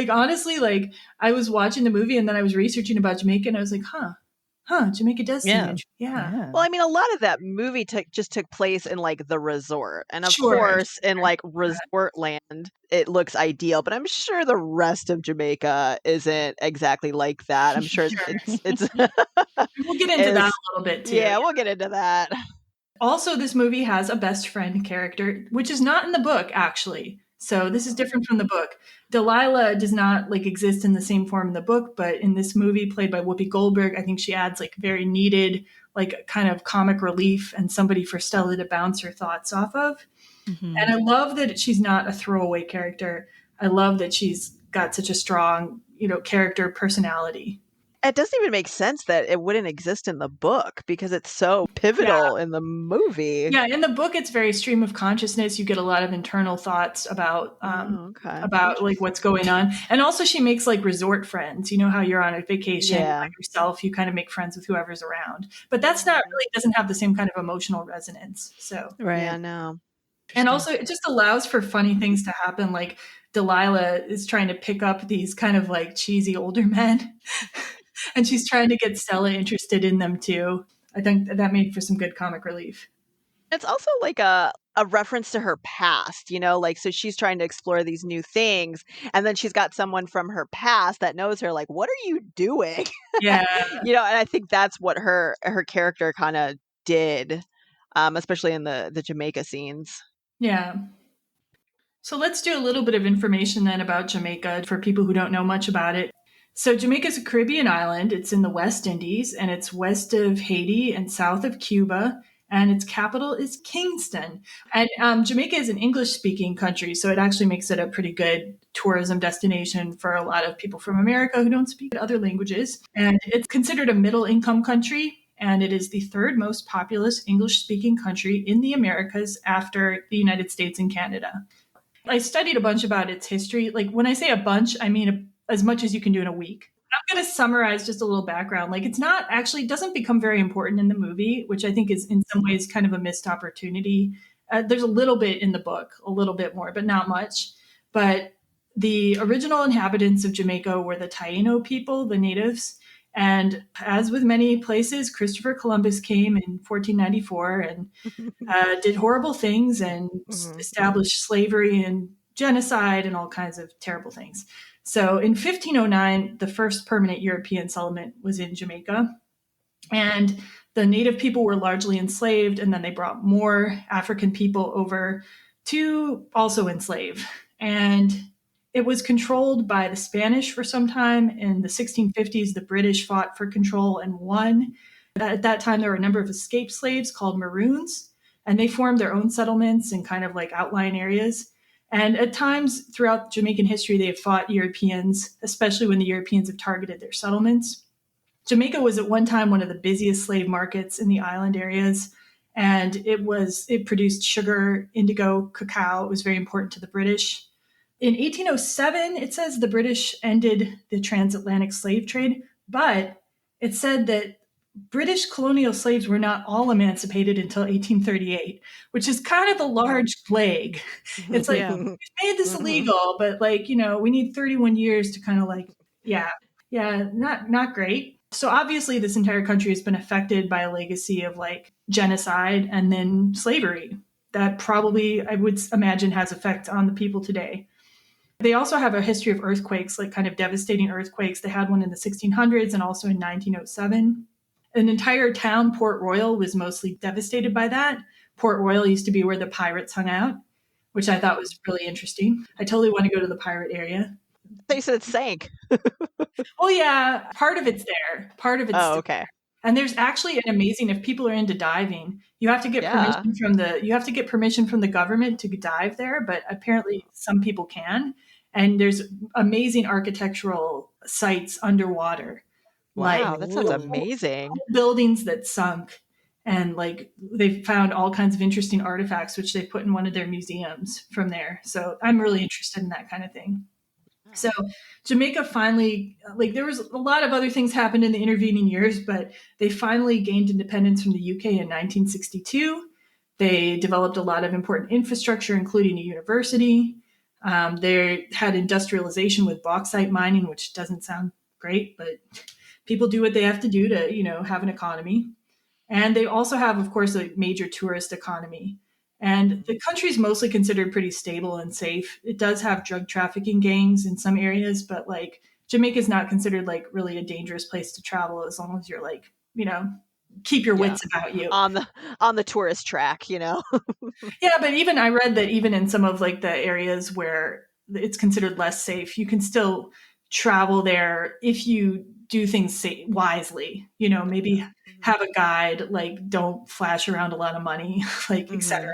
honestly, like I was watching the movie and then I was researching about Jamaica and I was like, Jamaica does seem interesting. Yeah. Well, I mean, a lot of that movie just took place in like the resort. And of Sure. course, in like resort land, it looks ideal, but I'm sure the rest of Jamaica isn't exactly like that. I'm sure it's we'll get into that a little bit too. Yeah, we'll get into that. Also, this movie has a best friend character, which is not in the book, actually. So this is different from the book. Delilah does not like exist in the same form in the book, but in this movie played by Whoopi Goldberg, I think she adds like very needed, like kind of comic relief and somebody for Stella to bounce her thoughts off of. And I love that she's not a throwaway character. I love that she's got such a strong, character personality. It doesn't even make sense that it wouldn't exist in the book because it's so pivotal in the movie. Yeah, in the book, it's very stream of consciousness. You get a lot of internal thoughts about like what's going on. And also she makes like resort friends. You know how you're on a vacation by yourself, you kind of make friends with whoever's around. But that's not really doesn't have the same kind of emotional resonance. So Yeah, no. And also it just allows for funny things to happen. Like Delilah is trying to pick up these kind of like cheesy older men. And she's trying to get Stella interested in them too. I think that made for some good comic relief. It's also like a reference to her past, like, so she's trying to explore these new things. And then she's got someone from her past that knows her, like, what are you doing? Yeah. And I think that's what her character kind of did, especially in the Jamaica scenes. Yeah. So let's do a little bit of information then about Jamaica for people who don't know much about it. So Jamaica is a Caribbean island. It's in the West Indies, and it's west of Haiti and south of Cuba, and its capital is Kingston. And Jamaica is an English-speaking country, so it actually makes it a pretty good tourism destination for a lot of people from America who don't speak other languages. And it's considered a middle-income country, and it is the third most populous English-speaking country in the Americas after the United States and Canada. I studied a bunch about its history. Like when I say a bunch, I mean as much as you can do in a week. I'm going to summarize just a little background. Like it's not actually doesn't become very important in the movie, which I think is in some ways kind of a missed opportunity. There's a little bit in the book, a little bit more, but not much. But the original inhabitants of Jamaica were the Taino people, the natives. And as with many places, Christopher Columbus came in 1494 and did horrible things and established slavery and genocide and all kinds of terrible things. So in 1509, the first permanent European settlement was in Jamaica. And the native people were largely enslaved, and then they brought more African people over to also enslave. And it was controlled by the Spanish for some time. In the 1650s, the British fought for control and won. At that time, there were a number of escaped slaves called Maroons, and they formed their own settlements in kind of like outlying areas. And at times throughout Jamaican history, they have fought Europeans, especially when the Europeans have targeted their settlements. Jamaica was at one time one of the busiest slave markets in the island areas, and it produced sugar, indigo, cacao. It was very important to the British. In 1807, it says the British ended the transatlantic slave trade, but it said that British colonial slaves were not all emancipated until 1838, which is kind of a large plague. It's like, we made this illegal, but like, we need 31 years to kind of like, not great. So obviously this entire country has been affected by a legacy of like genocide and then slavery that probably, I would imagine, has effect on the people today. They also have a history of earthquakes, like kind of devastating earthquakes. They had one in the 1600s and also in 1907. An entire town, Port Royal, was mostly devastated by that. Port Royal used to be where the pirates hung out, which I thought was really interesting. I totally want to go to the pirate area. They said it sank. Oh yeah, part of it's there. Part of it's okay. there. And there's actually an amazing, if people are into diving, you have to get permission from the government to dive there, but apparently some people can. And there's amazing architectural sites underwater. Wow, that sounds amazing. Buildings that sunk, and like they found all kinds of interesting artifacts which they put in one of their museums from there. So I'm really interested in that kind of thing. So Jamaica finally, like there was a lot of other things happened in the intervening years, but they finally gained independence from the UK in 1962. They developed a lot of important infrastructure, including a university. They had industrialization with bauxite mining, which doesn't sound great, but people do what they have to do to, have an economy. And they also have, of course, a major tourist economy. And the country is mostly considered pretty stable and safe. It does have drug trafficking gangs in some areas, but like Jamaica is not considered like really a dangerous place to travel as long as you're like, keep your wits about you on the tourist track, Yeah, but even I read that even in some of like the areas where it's considered less safe, you can still travel there if you do things wisely. Maybe have a guide, like don't flash around a lot of money, like etc.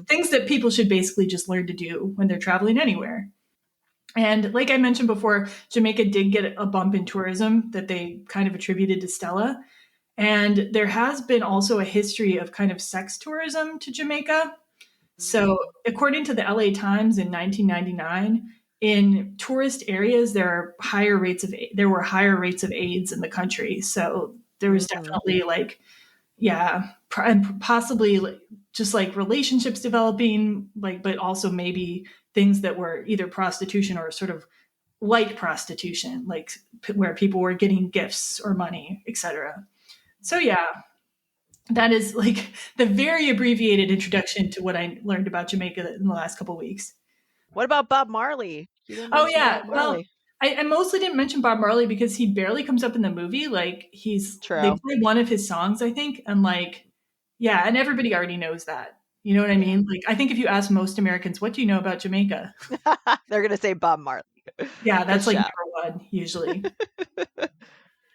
Things that people should basically just learn to do when they're traveling anywhere. And like I mentioned before, Jamaica did get a bump in tourism that they kind of attributed to Stella. And there has been also a history of kind of sex tourism to Jamaica. So according to the LA Times in 1999, in tourist areas, there were higher rates of AIDS in the country. So there was definitely and possibly just like relationships developing, but also maybe things that were either prostitution or sort of like prostitution, like where people were getting gifts or money, etc. So yeah, that is like the very abbreviated introduction to what I learned about Jamaica in the last couple of weeks. What about Bob Marley? Oh yeah, well, I mostly didn't mention Bob Marley because he barely comes up in the movie. Like they play one of his songs, I think, and and everybody already knows that. You know what I mean? Like I think if you ask most Americans, what do you know about Jamaica? They're gonna say Bob Marley. Yeah, that's like number one usually.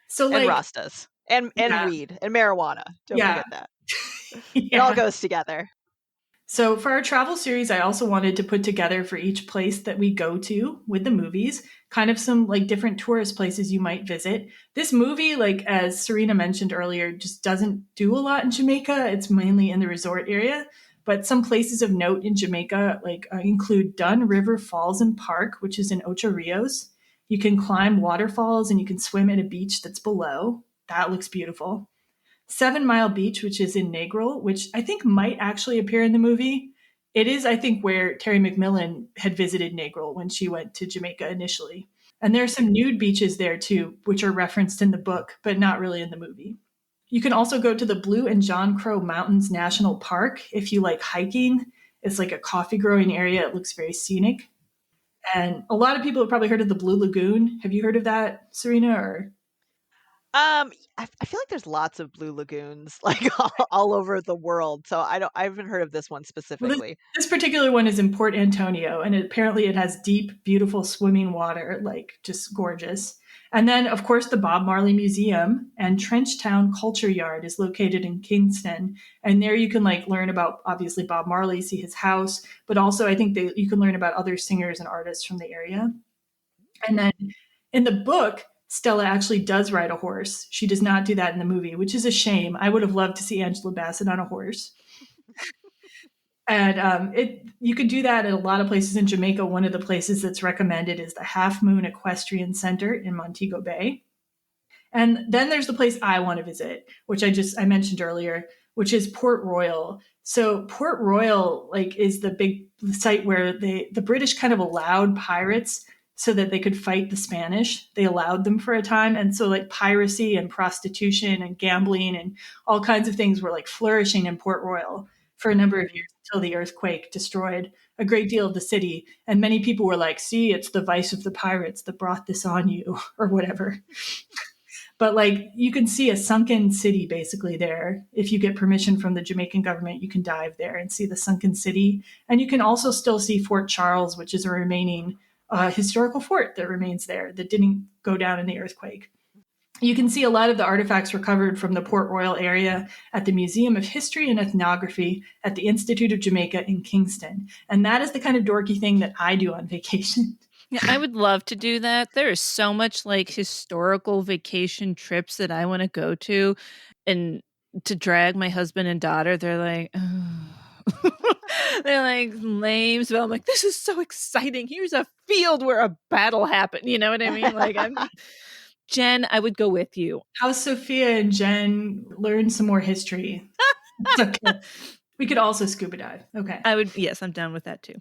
So and Rastas and weed and marijuana. Don't forget that. It all goes together. So for our travel series, I also wanted to put together for each place that we go to with the movies, kind of some like different tourist places you might visit. This movie, like as Serena mentioned earlier, just doesn't do a lot in Jamaica. It's mainly in the resort area. But some places of note in Jamaica include Dunn River Falls and Park, which is in Ocho Rios. You can climb waterfalls and you can swim at a beach that's below. That looks beautiful. 7 Mile Beach, which is in Negril, which I think might actually appear in the movie. It is, I think, where Terry McMillan had visited Negril when she went to Jamaica initially. And there are some nude beaches there too, which are referenced in the book, but not really in the movie. You can also go to the Blue and John Crow Mountains National Park if you like hiking. It's like a coffee growing area. It looks very scenic. And a lot of people have probably heard of the Blue Lagoon. Have you heard of that, Serena? Or I feel like there's lots of blue lagoons like all over the world. So I haven't heard of this one well, specifically. this particular one is in Port Antonio, and apparently it has deep, beautiful swimming water, like just gorgeous. And then, of course, the Bob Marley Museum and Trenchtown Culture Yard is located in Kingston. And there you can like learn about obviously Bob Marley, see his house, but also I think you can learn about other singers and artists from the area. And then in the book, Stella actually does ride a horse. She does not do that in the movie, which is a shame. I would have loved to see Angela Bassett on a horse. And you could do that at a lot of places in Jamaica. One of the places that's recommended is the Half Moon Equestrian Center in Montego Bay. And then there's the place I want to visit, which I mentioned earlier, which is Port Royal. So Port Royal is the big site where the British kind of allowed pirates so that they could fight the Spanish. They allowed them for a time. And so piracy and prostitution and gambling and all kinds of things were flourishing in Port Royal for a number of years until the earthquake destroyed a great deal of the city. And many people were like, see, it's the vice of the pirates that brought this on you or whatever. But you can see a sunken city basically there. If you get permission from the Jamaican government, you can dive there and see the sunken city. And you can also still see Fort Charles, which is a remaining historical fort that remains there that didn't go down in the earthquake. You can see a lot of the artifacts recovered from the Port Royal area at the Museum of History and Ethnography at the Institute of Jamaica in Kingston. And that is the kind of dorky thing that I do on vacation. Yeah, I would love to do that. There is so much historical vacation trips that I want to go to, and to drag my husband and daughter, they're like, oh. They're like lames, but I'm like, this is so exciting. Here's a field where a battle happened. You know what I mean? Jen, I would go with you. How Sophia and Jen learn some more history. Okay. We could also scuba dive. Okay. Yes, I'm down with that too.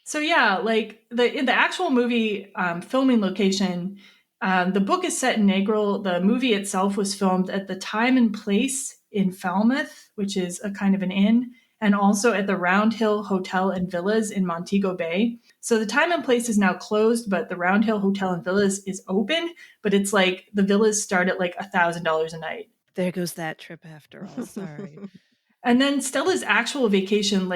So yeah, in the actual movie filming location, the book is set in Negril. The movie itself was filmed at the time and place in Falmouth, which is a kind of an inn, and also at the Round Hill Hotel and Villas in Montego Bay. So the time and place is now closed, but the Round Hill Hotel and Villas is open, but it's the villas start at $1,000 a night. There goes that trip after all. Sorry. And then Stella's actual vacation,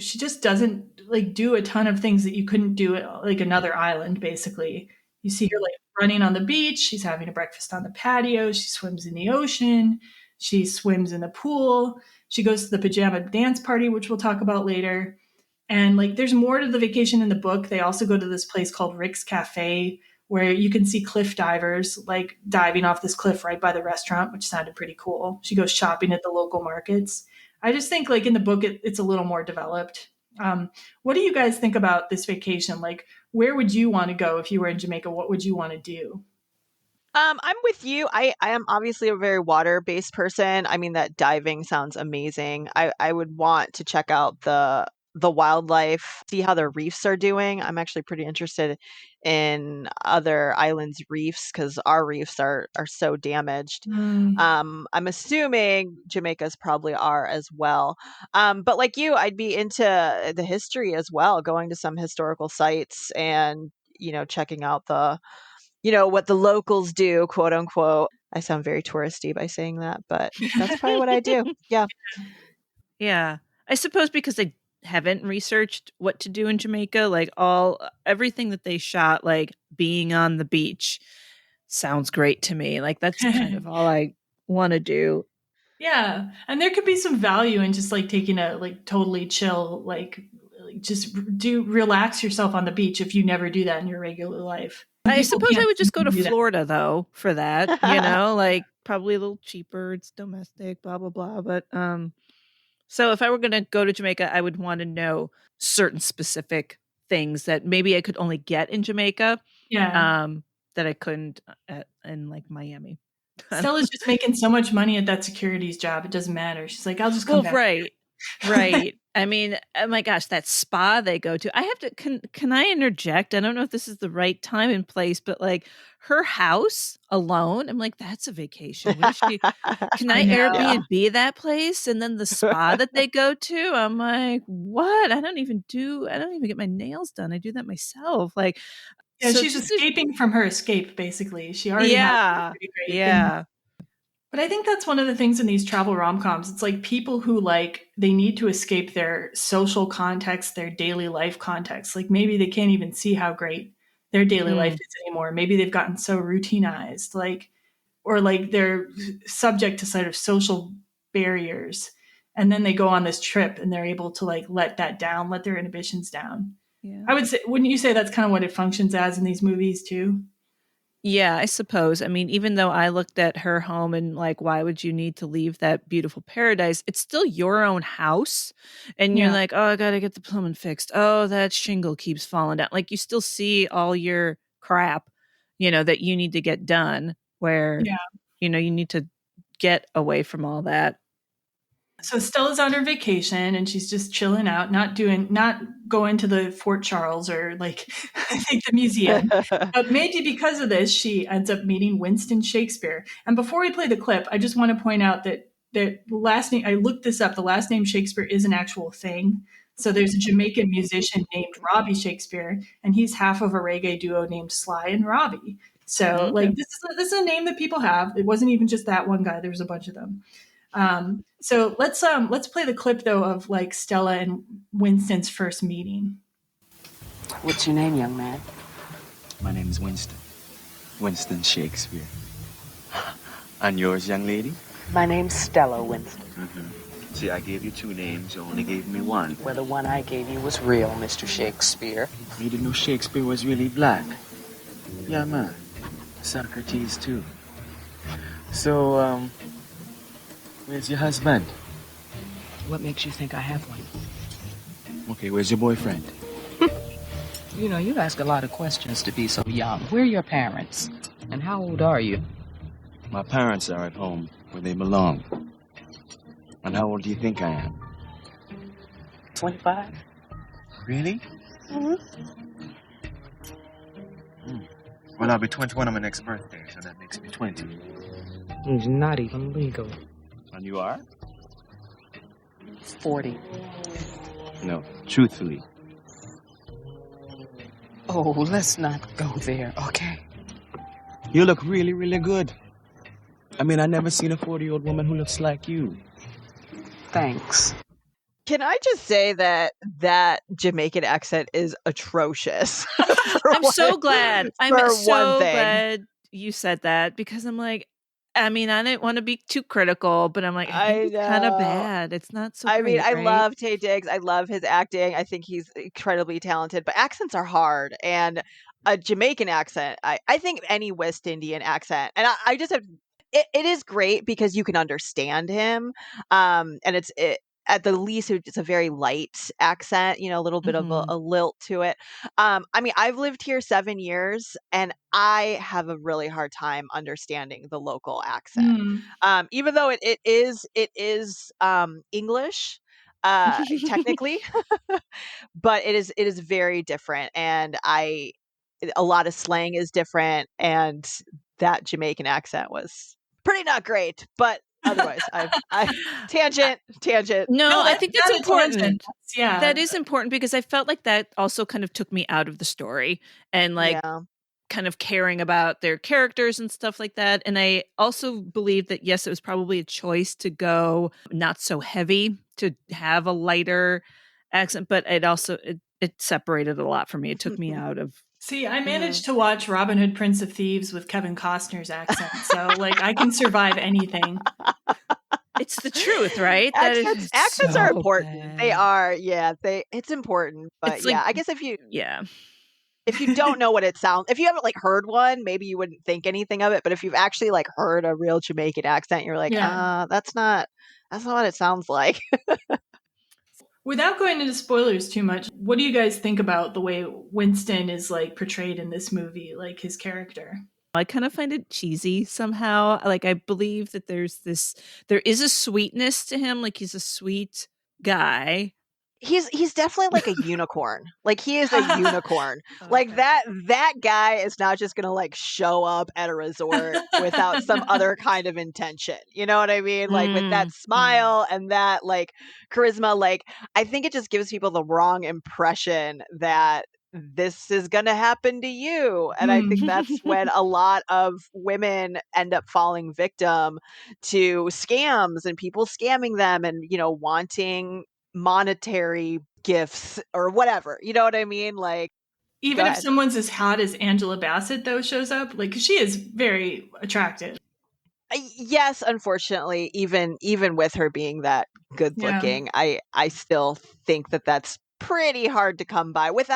she just doesn't do a ton of things that you couldn't do at another island, basically. You see her running on the beach. She's having a breakfast on the patio. She swims in the ocean. She swims in the pool. She goes to the pajama dance party, which we'll talk about later. And there's more to the vacation in the book. They also go to this place called Rick's Cafe, where you can see cliff divers diving off this cliff right by the restaurant, which sounded pretty cool. She goes shopping at the local markets. I just think in the book, it's a little more developed. What do you guys think about this vacation? Where would you want to go if you were in Jamaica? What would you want to do? I'm with you. I am obviously a very water-based person. I mean, that diving sounds amazing. I would want to check out the wildlife, see how the reefs are doing. I'm actually pretty interested in other islands' reefs because our reefs are so damaged. I'm assuming Jamaica's probably are as well. But like you, I'd be into the history as well, going to some historical sites and checking out what the locals do, quote unquote. I sound very touristy by saying that, but that's probably what I do. Yeah. Yeah. I suppose because I haven't researched what to do in Jamaica, everything that they shot, being on the beach sounds great to me. That's kind of all I want to do. Yeah. And there could be some value in just taking a totally chill, just relax yourself on the beach if you never do that in your regular life. I suppose I would just go to Florida though for that, probably a little cheaper. It's domestic, blah, blah, blah. But, so if I were going to go to Jamaica, I would want to know certain specific things that maybe I could only get in Jamaica. Yeah. That I couldn't in Miami. Stella's just making so much money at that securities job. It doesn't matter. She's I'll just come back. Right. I mean, oh my gosh, that spa they go to. I have to can I interject? I don't know if this is the right time and place, but like her house alone, I'm like, that's a vacation. What if she can I I know. Airbnb that place? And then the spa that they go to, I'm like, what? I don't even get my nails done. I do that myself. Like, Yeah, so she's just to, escaping from her escape, basically. She already has a yeah. pretty great thing. Yeah. But I think that's one of the things in these travel rom-coms. It's like people who like they need to escape their social context, their daily life context. Like maybe they can't even see how great their daily life Mm, is anymore. Maybe they've gotten so routinized, like or like they're subject to sort of social barriers. And then they go on this trip and they're able to like let that down, let their inhibitions down. yeah. I would say, wouldn't you say that's kind of what it functions as in these movies too? Yeah, I suppose. I mean, even though I looked at her home and like, why would you need to leave that beautiful paradise? It's still your own house. And you're Yeah. like, oh, I got to get the plumbing fixed. Oh, that shingle keeps falling down. Like, you still see all your crap, that you need to get done where, Yeah. you need to get away from all that. So Stella's on her vacation and she's just chilling out, not going to the Fort Charles or like I think the museum. But maybe because of this, she ends up meeting Winston Shakespeare. And before we play the clip, I just want to point out that the last name I looked this up, the last name Shakespeare is an actual thing. So there's a Jamaican musician named Robbie Shakespeare, and he's half of a reggae duo named Sly and Robbie. So Okay. like this is a name that people have. It wasn't even just that one guy. There was a bunch of them. So let's play the clip though of like Stella and Winston's first meeting. What's your name, young man? My name is Winston. Winston Shakespeare. And yours, young lady? My name's Stella Winston. Mm-hmm. See, I gave you two names. You only gave me one. Well, the one I gave you was real, Mr. Shakespeare. You didn't know Shakespeare was really black. Yeah, man. Socrates, too. So, where's your husband? What makes you think I have one? Okay, where's your boyfriend? You know, you ask a lot of questions to be so young. Where are your parents? And how old are you? My parents are at home where they belong. And how old do you think I am? 25. Really? Mm-hmm. Well, I'll be 21 on my next birthday, so that makes me 20. It's not even legal. And you are? 40. No, truthfully. Oh, let's not go there, okay? You look really, really good. I mean, I never seen a 40-year-old woman who looks like you. Thanks. Can I just say that Jamaican accent is atrocious? I'm so glad. I'm for so one thing. glad you said that because I'm like, I mean, I didn't want to be too critical, but I'm like, I think it's kind of bad. It's not so I mean, great, I right? love Taye Diggs. I love his acting. I think he's incredibly talented, but accents are hard. And a Jamaican accent, I think any West Indian accent, and I just have it is great because you can understand him. And at the least it's a very light accent, a little bit of Mhm. a lilt to it. I mean, I've lived here 7 years and I have a really hard time understanding the local accent. Hmm. Even though it is English, technically, but it is very different, and a lot of slang is different, and that Jamaican accent was pretty not great, but otherwise, I tangent. No, No, I that's think that's not a tangent. important. Yeah. That is important because I felt like that also kind of took me out of the story and like Yeah. kind of caring about their characters and stuff like that. And I also believe that yes, it was probably a choice to go not so heavy, to have a lighter accent, but it separated a lot for me. It took me out of See, I Mhm. managed to watch Robin Hood Prince of Thieves with Kevin Costner's accent. So like I can survive anything. it's the truth, right? That is Accents are so important. They bad. are, yeah, it's important, but It's like yeah, I guess yeah. if you don't know what it sounds if you haven't, like, heard one, maybe you wouldn't think anything of it, but if you've actually, like, heard a real Jamaican accent, you're like, Yeah. That's not what it sounds like." Without going into spoilers too much, what do you guys think about the way Winston is like portrayed in this movie, like his character? I kind of find it cheesy somehow. Like I believe that there is a sweetness to him, like he's a sweet guy, He's definitely like a unicorn. Like he is a unicorn. Like that guy is not just gonna like show up at a resort without some other kind of intention. You know what I mean? Like with that smile and that like charisma, like I think it just gives people the wrong impression that this is going to happen to you. And I think that's when a lot of women end up falling victim to scams and people scamming them and, you know, wanting monetary gifts or whatever. You know what I mean? Like, even if someone's as hot as Angela Bassett, though, shows up, like, 'cause she is very attractive. Yes, unfortunately, even with her being that good looking, I still think that that's pretty hard to come by with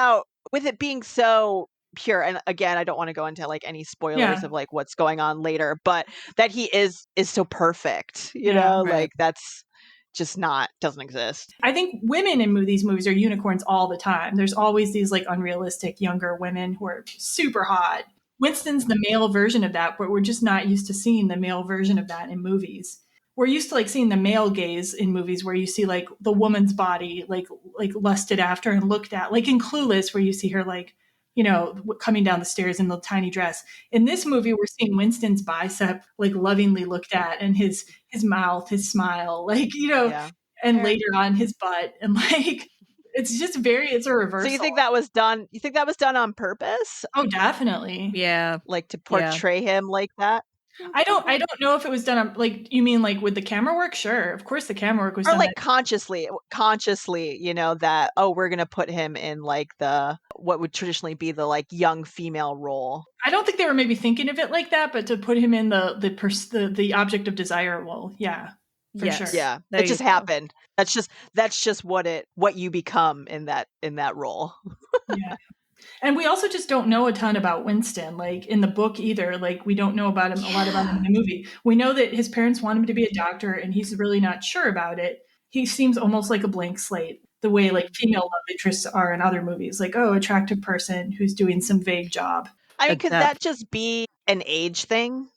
it being so pure. And again, I don't want to go into like any spoilers of like what's going on later, but that he is so perfect, you know, like that's just doesn't exist. I think women in these movies are unicorns all the time. There's always these like unrealistic younger women who are super hot. Winston's the male version of that, but we're just not used to seeing the male version of that in movies. We're used to like seeing the male gaze in movies where you see like the woman's body like lusted after and looked at, like in Clueless where you see her like, you know, coming down the stairs in the tiny dress. In this movie, we're seeing Winston's bicep like lovingly looked at, and his mouth, his smile, like, you know, and later on his butt, and like it's just it's a reversal. So you think that was done? You think that was done on purpose? Oh, definitely. Yeah, like to portray him like that. I don't know if it was done on, like, you mean like with the camera work? Sure, of course the camera work was done. Or like consciously, you know, that, oh, we're going to put him in like what would traditionally be the like young female role. I don't think they were maybe thinking of it like that, but to put him in the object of desire role. Yeah. For sure. Yeah. It just happened. That's just what you become in that role. Yeah. And we also just don't know a ton about Winston, like in the book either. Like we don't know about him, a lot about him in the movie. We know that his parents want him to be a doctor and he's really not sure about it. He seems almost like a blank slate, the way like female love interests are in other movies. Like, oh, attractive person who's doing some vague job. I mean, could that just be an age thing?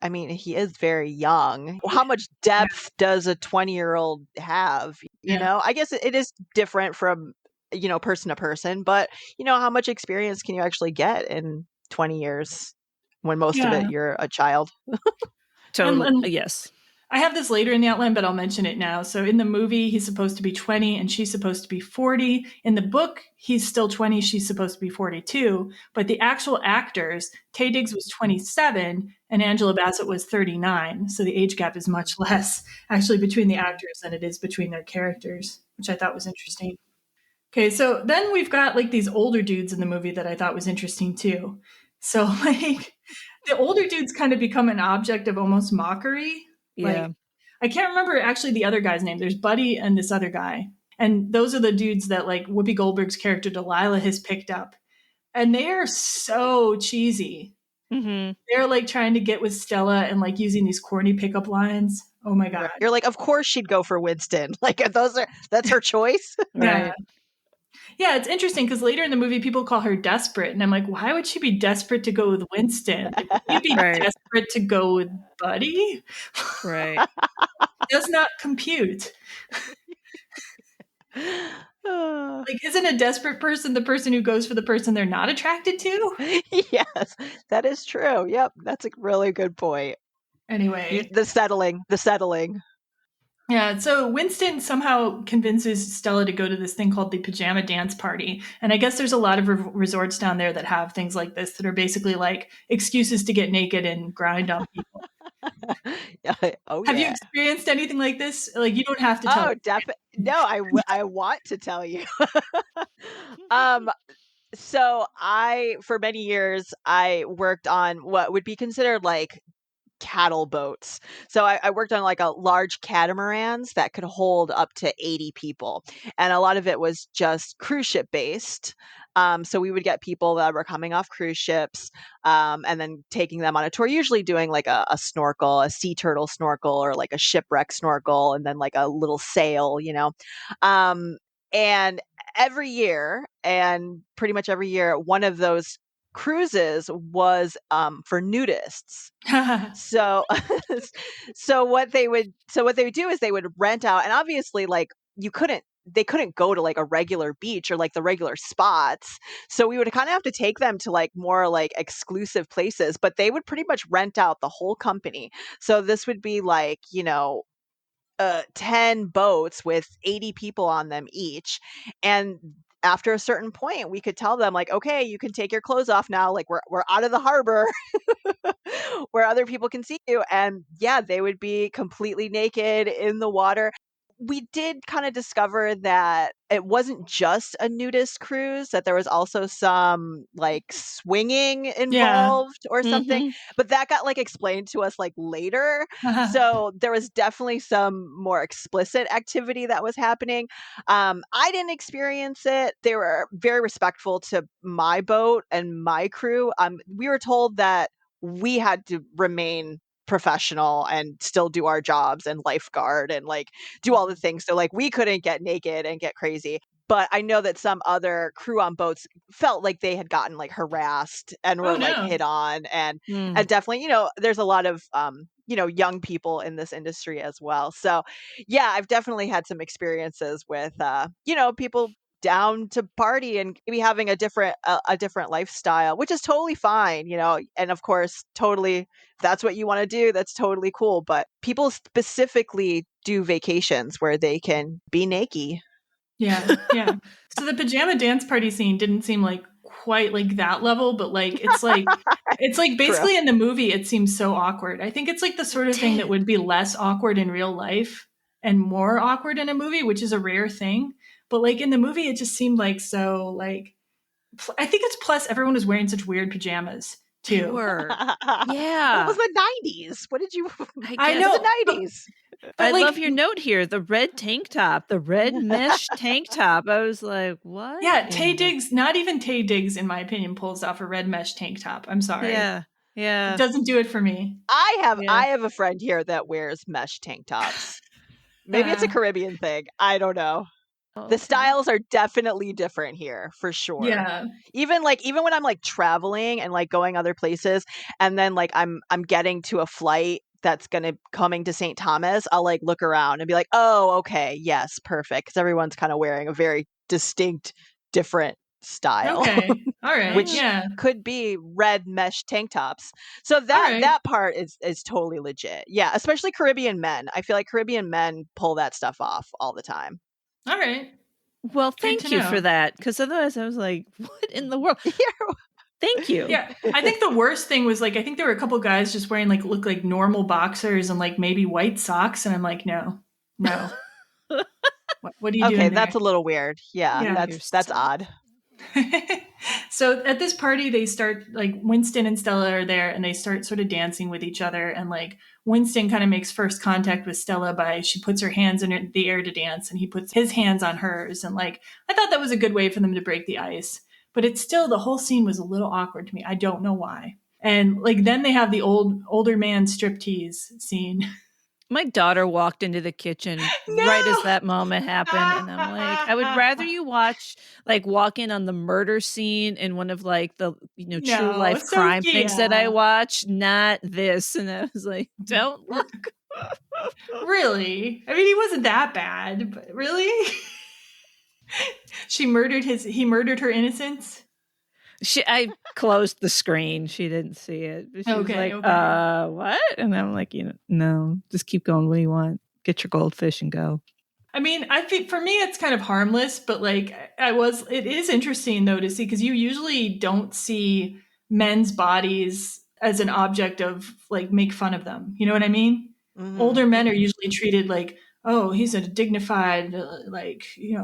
I mean, he is very young. How much depth does a 20-year-old have? You know, I guess it is different from, you know, person to person, but you know, how much experience can you actually get in 20 years when most of it you're a child? Totally. Yes. I have this later in the outline, but I'll mention it now. So in the movie, he's supposed to be 20 and she's supposed to be 40. In the book, he's still 20. She's supposed to be 42. But the actual actors, Taye Diggs was 27 and Angela Bassett was 39. So the age gap is much less actually between the actors than it is between their characters, which I thought was interesting. Okay, so then we've got like these older dudes in the movie that I thought was interesting too. So like the older dudes kind of become an object of almost mockery. Yeah. Like, I can't remember actually the other guy's name. There's Buddy and this other guy. And those are the dudes that like Whoopi Goldberg's character Delilah has picked up. And they are so cheesy. Mm-hmm. They're like trying to get with Stella and like using these corny pickup lines. Oh my God. You're like, of course she'd go for Winston. Like that's her choice. Right. Yeah, it's interesting because later in the movie, people call her desperate. And I'm like, why would she be desperate to go with Winston? Like, would you be desperate to go with Buddy? Right. Does not compute. Like, isn't a desperate person the person who goes for the person they're not attracted to? Yes, that is true. Yep, that's a really good point. Anyway. The settling. Yeah, so Winston somehow convinces Stella to go to this thing called the Pajama Dance Party. And I guess there's a lot of resorts down there that have things like this that are basically like excuses to get naked and grind on people. Have you experienced anything like this? Like, you don't have to tell. Oh, definitely. No, I want to tell you. So for many years, I worked on what would be considered like cattle boats. So I worked on like a large catamarans that could hold up to 80 people. And a lot of it was just cruise ship based. So we would get people that were coming off cruise ships and then taking them on a tour, usually doing like a snorkel, a sea turtle snorkel or like a shipwreck snorkel and then like a little sail, you know. And every year, and pretty much every year, one of those cruises was for nudists. So what they would do is they would rent out, and obviously like you couldn't they couldn't go to like a regular beach or like the regular spots. So we would kind of have to take them to like more like exclusive places, but they would pretty much rent out the whole company. So this would be like, 10 boats with 80 people on them each. And after a certain point, we could tell them like, okay, you can take your clothes off now. Like we're out of the harbor where other people can see you. And yeah, they would be completely naked in the water. We did kind of discover that it wasn't just a nudist cruise, that there was also some like swinging involved or something, but that got like explained to us like later. So there was definitely some more explicit activity that was happening. I didn't experience it. They were very respectful to my boat and my crew. We were told that we had to remain professional and still do our jobs and lifeguard and like do all the things. So like we couldn't get naked and get crazy. But I know that some other crew on boats felt like they had gotten like harassed and were like hit on, and definitely, there's a lot of young people in this industry as well. So yeah, I've definitely had some experiences with people down to party and maybe having a different lifestyle, which is totally fine, and of course, totally, if that's what you want to do, that's totally cool. But people specifically do vacations where they can be naked. Yeah. So the pajama dance party scene didn't seem like quite like that level, but like it's like basically in the movie it seems so awkward. I think it's like the sort of thing that would be less awkward in real life and more awkward in a movie, which is a rare thing. But like in the movie, it just seemed like so like, I think it's plus everyone was wearing such weird pajamas too. They were. Yeah. What was the 90s? What did you? I know the 90s. But I love your note here. The red tank top, the red mesh tank top. I was like, what? Yeah, Taye Diggs, not even Taye Diggs, in my opinion, pulls off a red mesh tank top. I'm sorry. Yeah. It doesn't do it for me. I have a friend here that wears mesh tank tops. Maybe it's a Caribbean thing. I don't know. The styles are definitely different here for sure. Yeah. Even when I'm like traveling and like going other places, and then like I'm getting to a flight that's coming to St. Thomas, I'll like look around and be like, oh, okay, yes, perfect, because everyone's kind of wearing a very distinct, different style. Okay, all right, which could be red mesh tank tops. So that part is totally legit. Yeah, especially Caribbean men. I feel like Caribbean men pull that stuff off all the time. All right. Well, thank you for that, because otherwise I was like, what in the world? Thank you. Yeah, I think the worst thing was like, I think there were a couple guys just wearing like look like normal boxers and like maybe white socks, and I'm like, no. What are you doing? Okay, that's a little weird. Yeah. That's odd. So at this party, they start like Winston and Stella are there, and they start sort of dancing with each other, and like Winston kind of makes first contact with Stella by she puts her hands in the air to dance, and he puts his hands on hers, and like I thought that was a good way for them to break the ice. But it's still, the whole scene was a little awkward to me. I don't know why. And like then they have the older man striptease scene. My daughter walked into the kitchen right as that moment happened, and I'm like, I would rather you walk in on the murder scene in one of like the true life crime things that I watch, not this. And I was like, don't look. Really? I mean, he wasn't that bad, but really? He murdered her innocence. I closed the screen. She didn't see it. She was like, what? And I'm like, no, just keep going. What do you want? Get your goldfish and go. I mean, I think for me, it's kind of harmless, but like it is interesting though to see, because you usually don't see men's bodies as an object of like make fun of them. You know what I mean? Mm-hmm. Older men are usually treated like, oh, he's a dignified,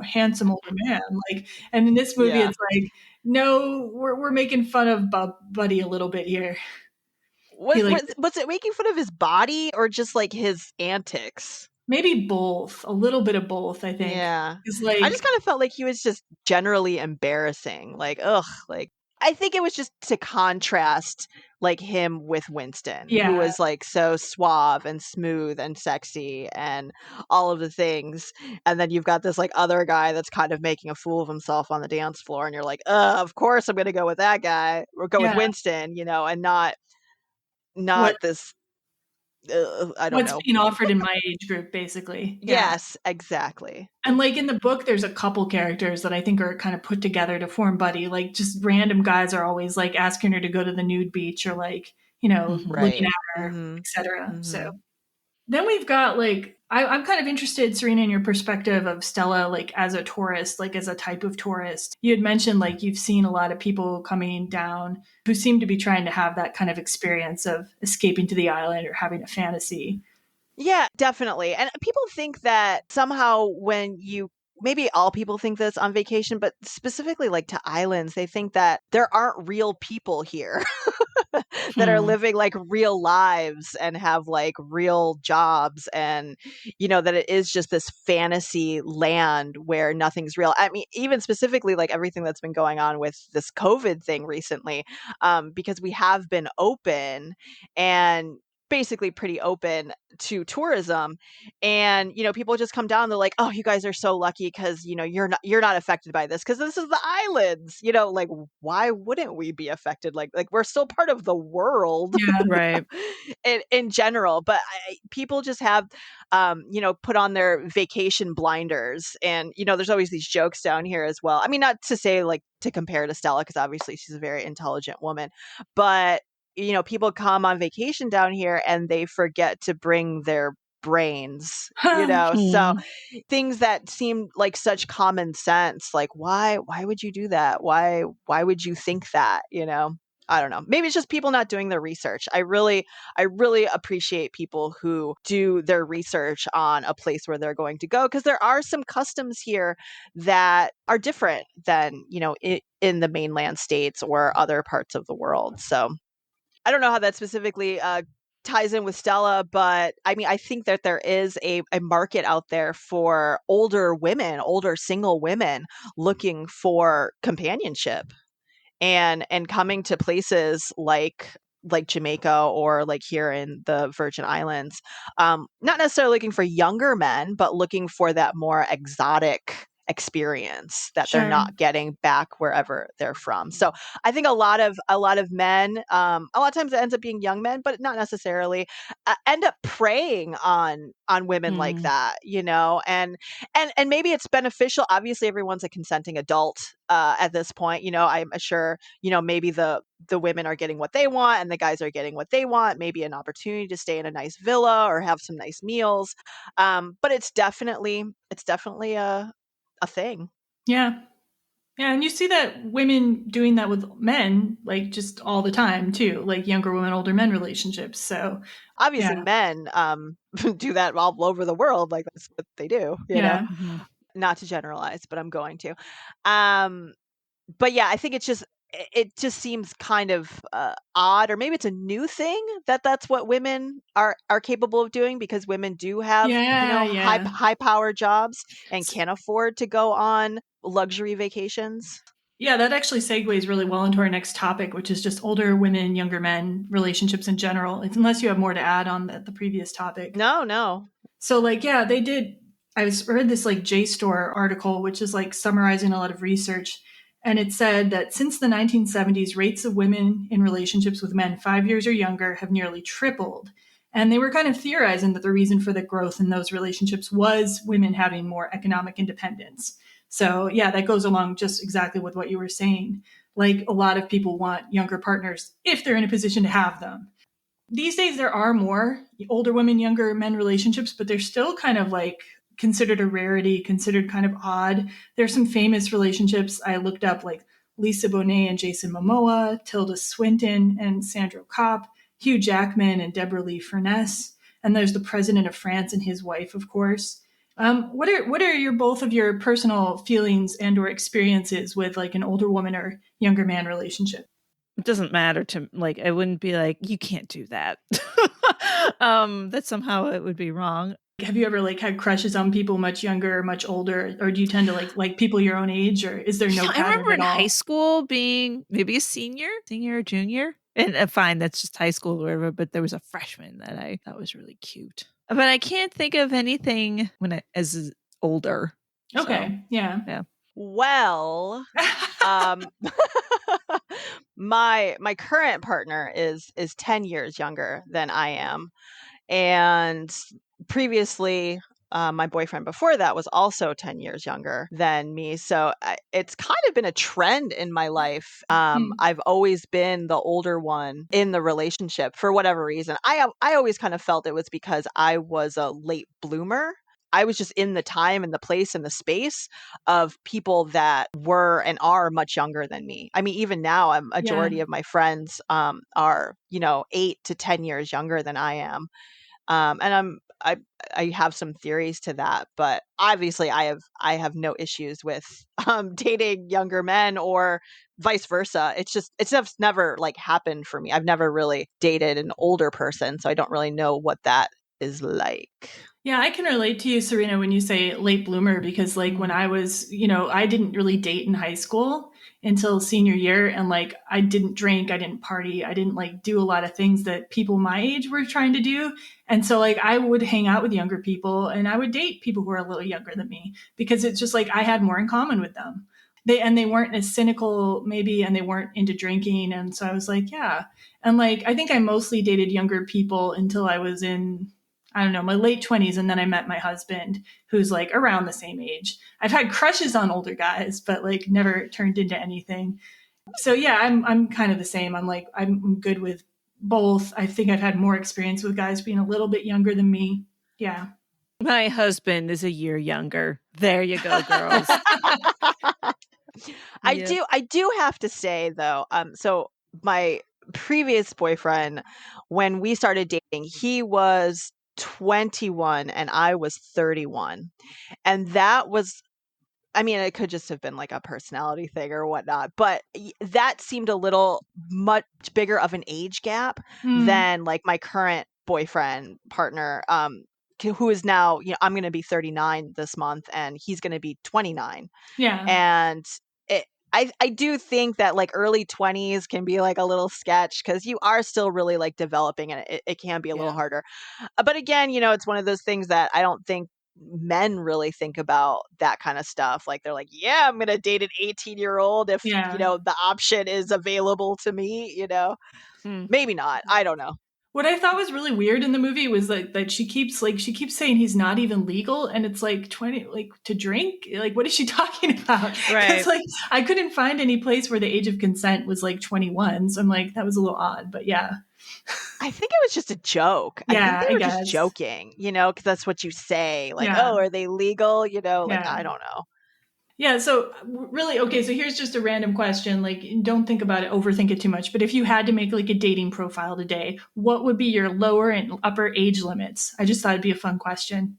handsome older man. Like, and in this movie, it's like, no, we're making fun of Buddy a little bit here. Was it making fun of his body or just like his antics? Maybe both. A little bit of both, I think. Yeah. I just kind of felt like he was just generally embarrassing. Like, ugh, like I think it was just to contrast like him with Winston, who was like so suave and smooth and sexy and all of the things. And then you've got this like other guy that's kind of making a fool of himself on the dance floor. And you're like, of course I'm going to go with that guy or go with Winston, and not this I don't What's know. being offered in my age group, basically. Yeah. Yes, exactly. And like in the book, there's a couple characters that I think are kind of put together to form buddy. Like just random guys are always like asking her to go to the nude beach or like, looking Right. at her, Mm-hmm. etc. So Mm-hmm. then we've got like I'm kind of interested, Serena, in your perspective of Stella, like as a tourist, like as a type of tourist. You had mentioned like you've seen a lot of people coming down who seem to be trying to have that kind of experience of escaping to the island or having a fantasy. Yeah, definitely. And people think that somehow maybe all people think this on vacation, but specifically like to islands, they think that there aren't real people here that are Hmm. living like real lives and have like real jobs and that it is just this fantasy land where nothing's real. I mean, even specifically like everything that's been going on with this COVID thing recently, because we have been open and basically pretty open to tourism, and people just come down, they're like, oh, you guys are so lucky because you're not affected by this because this is the islands, like why wouldn't we be affected, like we're still part of the world Yeah. Right. in general, but people just have put on their vacation blinders, and there's always these jokes down here as well. I mean, not to say like to compare to Stella because obviously she's a very intelligent woman, but people come on vacation down here and they forget to bring their brains, so Hmm. things that seem like such common sense, like why would you do that, why would you think that, I don't know, maybe it's just people not doing their research. I really appreciate people who do their research on a place where they're going to go, because there are some customs here that are different than in the mainland states or other parts of the world. So I don't know how that specifically ties in with Stella, but I mean, I think that there is a market out there for older women, older single women looking for companionship and coming to places like Jamaica or like here in the Virgin Islands. Not necessarily looking for younger men, but looking for that more exotic experience that they're Sure. not getting back wherever they're from. So I think a lot of men, a lot of times it ends up being young men, but not necessarily, end up preying on women like Hmm. that, and maybe it's beneficial. Obviously, everyone's a consenting adult at this point. I'm sure maybe the women are getting what they want and the guys are getting what they want. Maybe an opportunity to stay in a nice villa or have some nice meals. But it's definitely a thing. Yeah. Yeah, and you see that women doing that with men, like just all the time too, like younger women, older men relationships. So Obviously, yeah, men do that all over the world. Like that's what they do. yeah, Hmm. Not to generalize, but I'm going to. Um, but yeah, I think it just seems kind of odd, or maybe it's a new thing that's what women are capable of doing, because women do have yeah, yeah. high power jobs and can afford to go on luxury vacations. Yeah, that actually segues really well into our next topic, which is just older women, younger men relationships in general. Unless you have more to add on the previous topic. No, no. So, like, yeah, they did. Read this like JSTOR article, which is like summarizing a lot of research. And it said that since the 1970s, rates of women in relationships with men 5 years or younger have nearly tripled. And they were kind of theorizing that the reason for the growth in those relationships was women having more economic independence. So, yeah, that goes along just exactly with what you were saying. Like, a lot of people want younger partners if they're in a position to have them. These days, there are more older women, younger men relationships, but they're still kind of like considered a rarity, considered kind of odd. There's some famous relationships I looked up, like Lisa Bonet and Jason Momoa, Tilda Swinton and Sandra Kopp, Hugh Jackman and Deborah Lee Furness, and there's the president of France and his wife, of course. What are your both of your personal feelings and or experiences with like an older woman or younger man relationship? It doesn't matter to like I wouldn't be like, you can't do that. That somehow it would be wrong. Have you ever like had crushes on people much younger or much older, or do you tend to like people your own age, or is there no Yeah, I pattern remember at in high all? school being maybe a senior or junior. And fine, that's just high school or whatever, but there was a freshman that I thought was really cute. But I can't think of anything when I as older. So, Okay, yeah. yeah. Well, um, my current partner is 10 years younger than I am. And previously, my boyfriend before that was also 10 years younger than me. So it's kind of been a trend in my life. I've always been the older one in the relationship for whatever reason. I always kind of felt it was because I was a late bloomer. I was just in the time and the place and the space of people that were and are much younger than me. I mean, even now, a majority of my friends are, 8 to 10 years younger than I am. And I have some theories to that, but obviously I have no issues with dating younger men or vice versa. It's just never like happened for me. I've never really dated an older person, so I don't really know what that is like. Yeah, I can relate to you, Serena, when you say late bloomer, because like when I was, I didn't really date in high school until senior year. And like, I didn't drink, I didn't party, I didn't like do a lot of things that people my age were trying to do. And so like, I would hang out with younger people and I would date people who are a little younger than me because it's just like, I had more in common with them. They weren't as cynical maybe, and they weren't into drinking. And so I was like, yeah. And like, I think I mostly dated younger people until I was in, I don't know, my late 20s. And then I met my husband, who's like around the same age. I've had crushes on older guys, but like never turned into anything. So yeah, I'm kind of the same. I'm good with both. I think I've had more experience with guys being a little bit younger than me. Yeah. My husband is a year younger. There you go, girls. I do have to say though, so my previous boyfriend, when we started dating, he was 21 and I was 31. And that was, I mean, it could just have been like a personality thing or whatnot, but that seemed a little much bigger of an age gap than like my current boyfriend partner, who is now, I'm going to be 39 this month and he's going to be 29. Yeah. And I do think that like early 20s can be like a little sketch because you are still really like developing and it can be a little harder. But again, it's one of those things that I don't think men really think about that kind of stuff. Like they're like, yeah, I'm going to date an 18-year-old if, the option is available to me, maybe not. I don't know. What I thought was really weird in the movie was like that she keeps saying he's not even legal, and it's like 20, like to drink. Like, what is she talking about? Right. It's like I couldn't find any place where the age of consent was like 21. So I'm like, that was a little odd, but yeah. I think it was just a joke. Yeah, I think they were just joking, because that's what you say. Like, Yeah. oh, are they legal? Like, Yeah. I don't know. Yeah, so really, okay, so here's just a random question. Like, don't think about it, overthink it too much. But if you had to make like a dating profile today, what would be your lower and upper age limits? I just thought it'd be a fun question.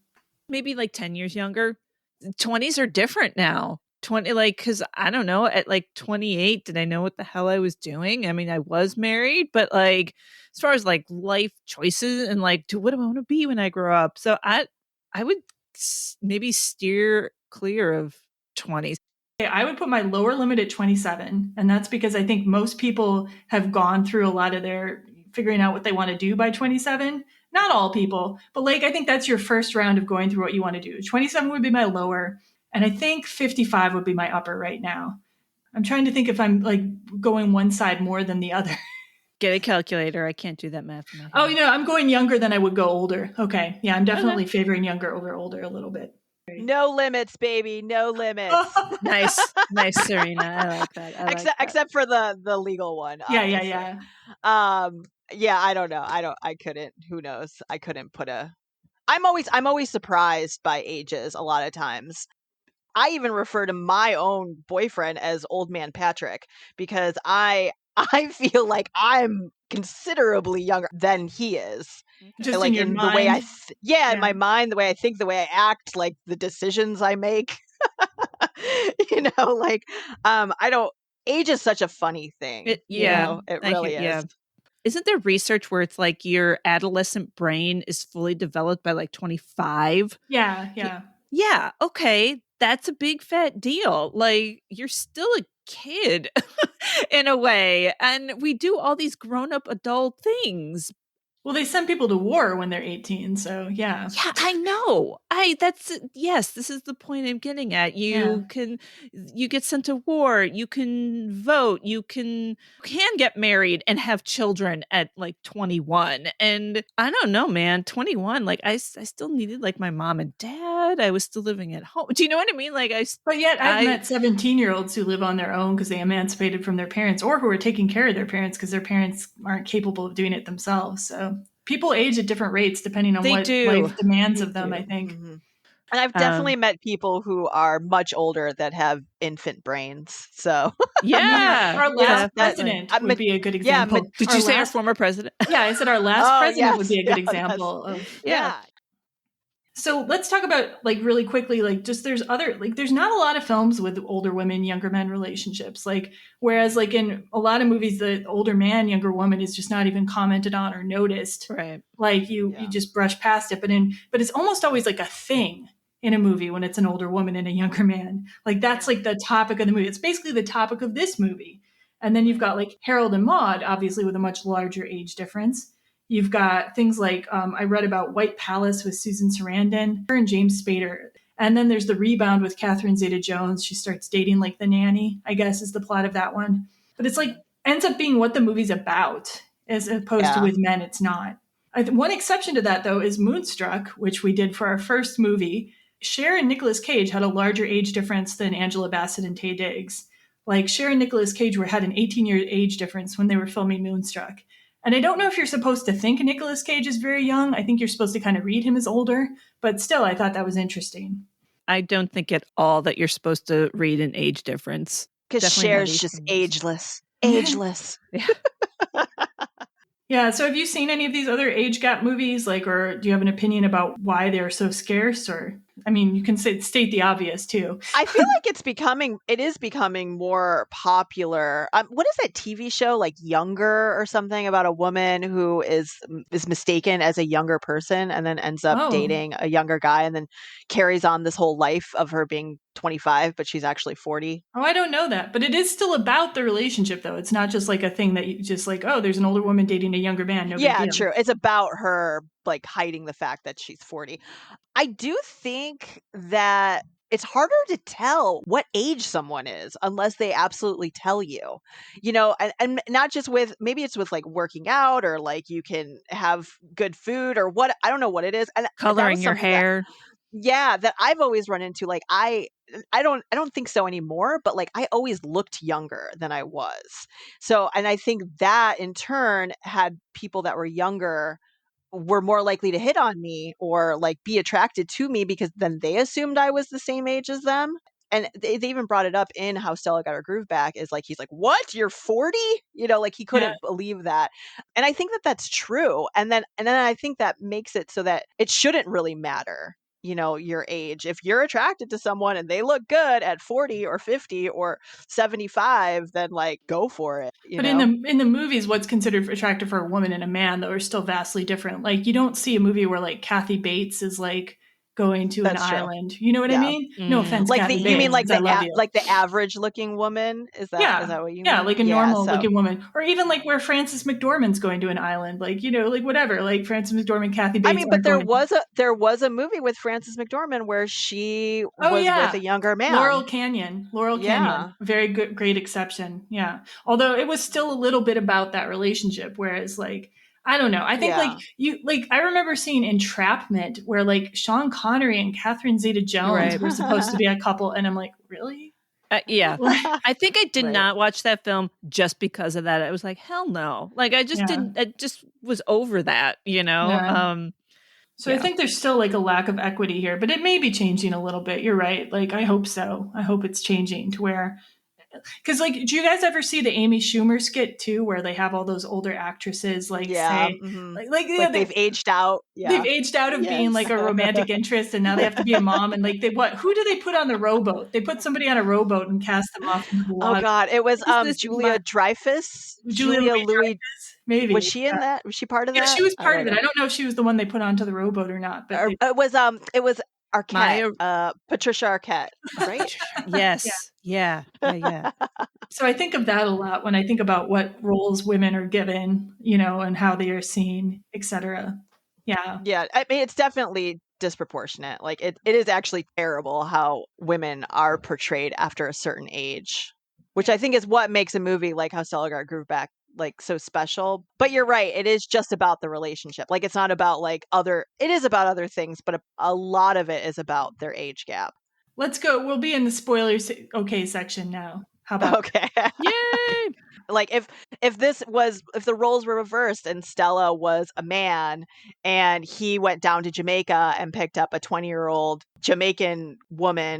Maybe like 10 years younger. 20s are different now. 20, like, because I don't know, at like 28, did I know what the hell I was doing? I mean, I was married, but like, as far as like life choices and like, what do I want to be when I grow up? So I would maybe steer clear of 20s. I would put my lower limit at 27. And that's because I think most people have gone through a lot of their figuring out what they want to do by 27. Not all people, but like, I think that's your first round of going through what you want to do. 27 would be my lower. And I think 55 would be my upper right now. I'm trying to think if I'm like going one side more than the other. Get a calculator. I can't do that math in my head. Oh, I'm going younger than I would go older. Okay. Yeah, I'm definitely favoring younger over older a little bit. No limits, baby. No limits. Nice, Serena. I like that. Except for the legal one. Yeah. Yeah, I don't know. I couldn't. Who knows? I couldn't put I'm always surprised by ages a lot of times. I even refer to my own boyfriend as Old Man Patrick because I feel like I'm considerably younger than he is. Just like in your the mind. way in my mind, the way I think, the way I act, like the decisions I make. I don't. Age is such a funny thing. It really is. Yeah. Isn't there research where it's like your adolescent brain is fully developed by like 25? Yeah. Yeah. Okay. That's a big fat deal. Like you're still a kid in a way. And we do all these grown up adult things. Well, they send people to war when they're 18, so yeah. Yeah, I know. Yes, this is the point I'm getting at. You get sent to war, you can vote, you can get married and have children at like 21. And I don't know, man, 21, like I still needed like my mom and dad. I was still living at home. Do you know what I mean? Like But yet I've met 17-year-olds who live on their own because they emancipated from their parents, or who are taking care of their parents because their parents aren't capable of doing it themselves. So people age at different rates depending on what life demands of them, I think. Mm-hmm. And I've definitely met people who are much older that have infant brains. So yeah, our last president would be a good example. Yeah, did you say our former president? Yeah, I said our last president would be a good example of. Yeah. So let's talk about like really quickly, like just there's not a lot of films with older women, younger men relationships. Like, whereas like in a lot of movies, the older man, younger woman is just not even commented on or noticed. Right. Like you just brush past it. But it's almost always like a thing in a movie when it's an older woman and a younger man. Like that's like the topic of the movie. It's basically the topic of this movie. And then you've got like Harold and Maude, obviously with a much larger age difference. You've got things like I read about White Palace with Susan Sarandon, her and James Spader. And then there's The Rebound with Catherine Zeta-Jones. She starts dating like the nanny, I guess is the plot of that one. But it's like ends up being what the movie's about, as opposed to with men, it's not. One exception to that, though, is Moonstruck, which we did for our first movie. Cher and Nicolas Cage had a larger age difference than Angela Bassett and Taye Diggs. Like Cher and Nicolas Cage had an 18-year age difference when they were filming Moonstruck. And I don't know if you're supposed to think Nicolas Cage is very young. I think you're supposed to kind of read him as older. But still, I thought that was interesting. I don't think at all that you're supposed to read an age difference. Because Cher's just ageless. Ageless. Yeah. Yeah, so have you seen any of these other age gap movies? Like, or do you have an opinion about why they're so scarce? Or, I mean, you can state the obvious too. I feel like it is becoming more popular. What is that TV show, like Younger or something, about a woman who is mistaken as a younger person and then ends up dating a younger guy and then carries on this whole life of her being 25, but she's actually 40. Oh, I don't know that. But it is still about the relationship, though. It's not just like a thing that you just like, oh, there's an older woman dating a younger man. No big deal. True. It's about her like hiding the fact that she's 40. I do think that it's harder to tell what age someone is unless they absolutely tell you, and not just with, maybe it's with like working out or like you can have good food or what, I don't know what it is. And coloring your hair. That I've always run into. Like I don't think so anymore, but like I always looked younger than I was. So, and I think that in turn had people that were younger were more likely to hit on me or like be attracted to me because then they assumed I was the same age as them. And they even brought it up in How Stella Got Her Groove Back, is like, he's like, what? You're 40? Like he couldn't believe that. And I think that that's true. And then I think that makes it so that it shouldn't really matter, your age. If you're attracted to someone and they look good at 40 or 50 or 75, then like go for it. But in the movies, what's considered attractive for a woman and a man, though, are still vastly different. Like you don't see a movie where like Kathy Bates is like going to an island. You know what I mean? No offense, like Kathy Bates. You mean like the average looking woman? Is that what you mean? Yeah, like a normal looking woman, or even like where Frances McDormand's going to an island, like like whatever, like Frances McDormand, Kathy Bates. I mean, but there was a movie with Frances McDormand where she was with a younger man. Laurel Canyon, very good, great exception. Yeah, although it was still a little bit about that relationship, whereas like. I don't know. I think I remember seeing Entrapment where like Sean Connery and Catherine Zeta-Jones were supposed to be a couple. And I'm like, really? Yeah. I think I did not watch that film just because of that. I was like, hell no. Like I just didn't, I just was over that, Yeah. So I think there's still like a lack of equity here, but it may be changing a little bit. You're right. Like, I hope so. I hope it's changing to where, because like, do you guys ever see the Amy Schumer skit too, where they have all those older actresses like say, they've aged out. Yeah. They've aged out of being like a romantic interest, and now they have to be a mom. And like, who do they put on the rowboat? They put somebody on a rowboat and cast them off into the water. Oh God, it was Julia Dreyfus. Julia Louis. Maybe was she in that? Was she part of that? Yeah, she was part of it. I don't know if she was the one they put onto the rowboat or not. But it was Arquette, Patricia Arquette, right? Yes. Yeah. So I think of that a lot when I think about what roles women are given, and how they are seen, etc. Yeah. Yeah, I mean, it's definitely disproportionate. Like it is actually terrible how women are portrayed after a certain age, which I think is what makes a movie like How Stella Got Groove Back like so special. But you're right, it is just about the relationship. Like it's not about it is about other things, but a lot of it is about their age gap. Let's go. We'll be in the spoilers okay section now. How about Okay. Yay! Like if the roles were reversed and Stella was a man and he went down to Jamaica and picked up a 20-year-old Jamaican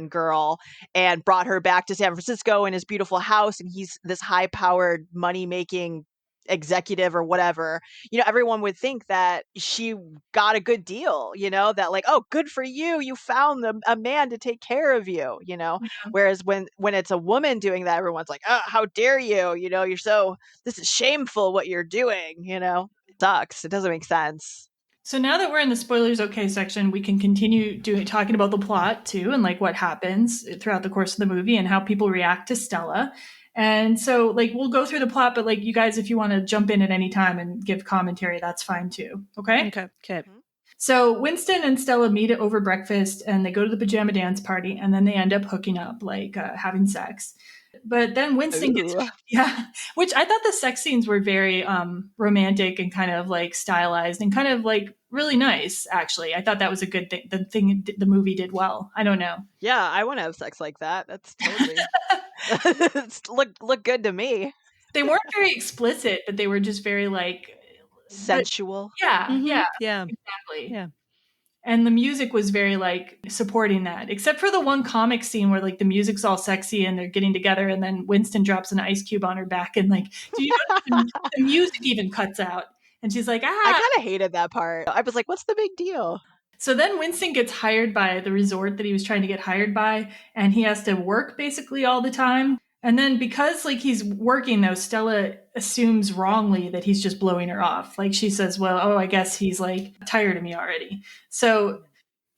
girl and brought her back to San Francisco in his beautiful house, and he's this high-powered money-making executive or whatever, everyone would think that she got a good deal, that like, oh, good for you, you found a man to take care of you, whereas when it's a woman doing that, everyone's like, oh, how dare you, this is shameful what you're doing, it sucks, it doesn't make sense. So now that we're in the spoilers okay section, we can continue talking about the plot too, and like what happens throughout the course of the movie and how people react to Stella. And so like we'll go through the plot, but like you guys, if you want to jump in at any time and give commentary, that's fine too. Okay. Okay. So Winston and Stella meet over breakfast and they go to the pajama dance party, and then they end up hooking up, like having sex. But then Winston gets, which I thought the sex scenes were very romantic and kind of like stylized and kind of like really nice, actually. I thought that was a good thing. The thing the movie did well. I don't know. Yeah, I want to have sex like that. That's totally look good to me. They weren't very explicit, but they were just very like sensual. Yeah, Mm-hmm. yeah, exactly. Yeah. And the music was very like supporting that, except for the one comic scene where like the music's all sexy and they're getting together, and then Winston drops an ice cube on her back, and like, do you know the music even cuts out, and she's like, I kind of hated that part. I was like, what's the big deal? So then Winston gets hired by the resort that he was trying to get hired by, and he has to work basically all the time. And then because like he's working though, Stella assumes wrongly that he's just blowing her off. Like she says, well, I guess he's like tired of me already. So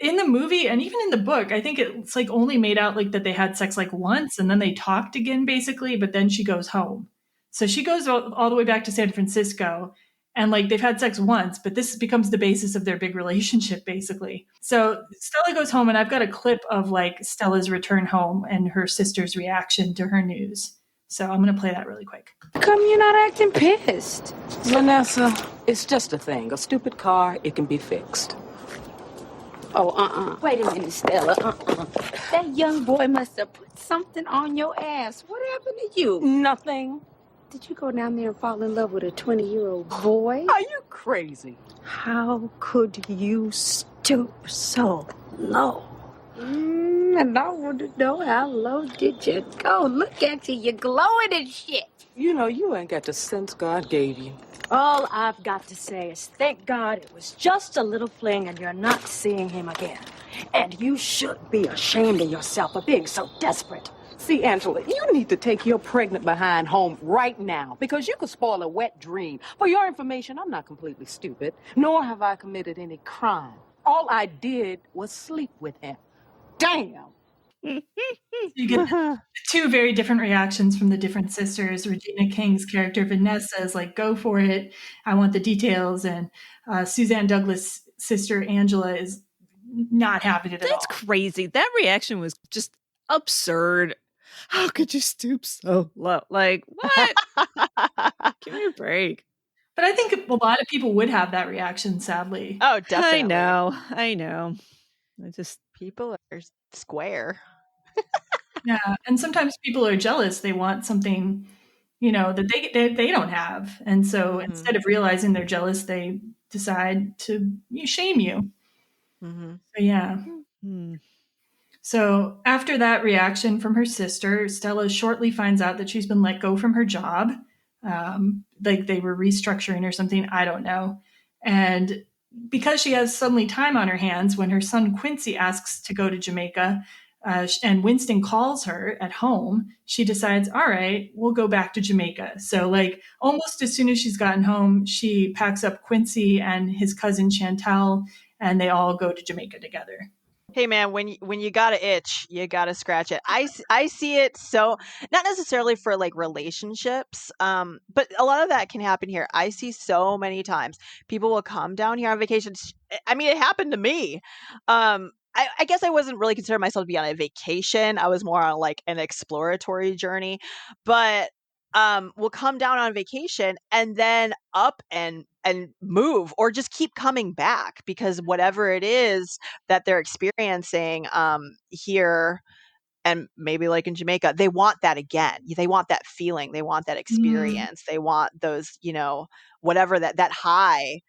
in the movie and even in the book, I think it's like only made out like that they had sex like once and then they talked again basically, but then she goes home. So she goes all the way back to San Francisco, and like they've had sex once, but this becomes the basis of their big relationship basically. So Stella goes home, and I've got a clip of like Stella's return home and her sister's reaction to her news. So I'm going to play that really quick. How come you're not acting pissed? Vanessa, it's just a thing. A stupid car, it can be fixed. Oh, Wait a minute, Stella. That young boy must have put something on your ass. What happened to you? Nothing. Did you go down there and fall in love with a 20-year-old boy? Are you crazy? How could you stoop so low? And I want to know, how low did you go? Look at you, you're glowing and shit. You know, you ain't got the sense God gave you. All I've got to say is thank God it was just a little fling and you're not seeing him again. And you should be ashamed of yourself for being so desperate. See, Angela, you need to take your pregnant behind home right now because you could spoil a wet dream. For your information, I'm not completely stupid, nor have I committed any crime. All I did was sleep with him. Damn! You get two very different reactions from the different sisters. Regina King's character, Vanessa, is like, go for it. I want the details. And Suzanne Douglas' sister, Angela, is not having it at all. That's crazy. That reaction was just absurd. How could you stoop so low? Like, what? Give me a break. But I think a lot of people would have that reaction, sadly. Oh, definitely. I know. People are square. Yeah, and sometimes people are jealous. They want something, that they don't have. And so instead of realizing they're jealous, they decide to shame you. Mm-hmm. So, yeah. Mm-hmm. So after that reaction from her sister, Stella shortly finds out that she's been let go from her job. Like they were restructuring or something. I don't know. And because she has suddenly time on her hands, when her son Quincy asks to go to Jamaica, and Winston calls her at home, she decides, all right, we'll go back to Jamaica. So like almost as soon as she's gotten home, she packs up Quincy and his cousin Chantel, and they all go to Jamaica together. Hey man, when you got to itch, you got to scratch it. I see it so not necessarily for like relationships, but a lot of that can happen here. I see so many times people will come down here on vacation. I mean, it happened to me. I guess I wasn't really considering myself to be on a vacation. I was more on like an exploratory journey, but will come down on vacation and then up and move or just keep coming back because whatever it is that they're experiencing here and maybe like in Jamaica, they want that again. They want that feeling. They want that Mm. experience. They want those, whatever that high.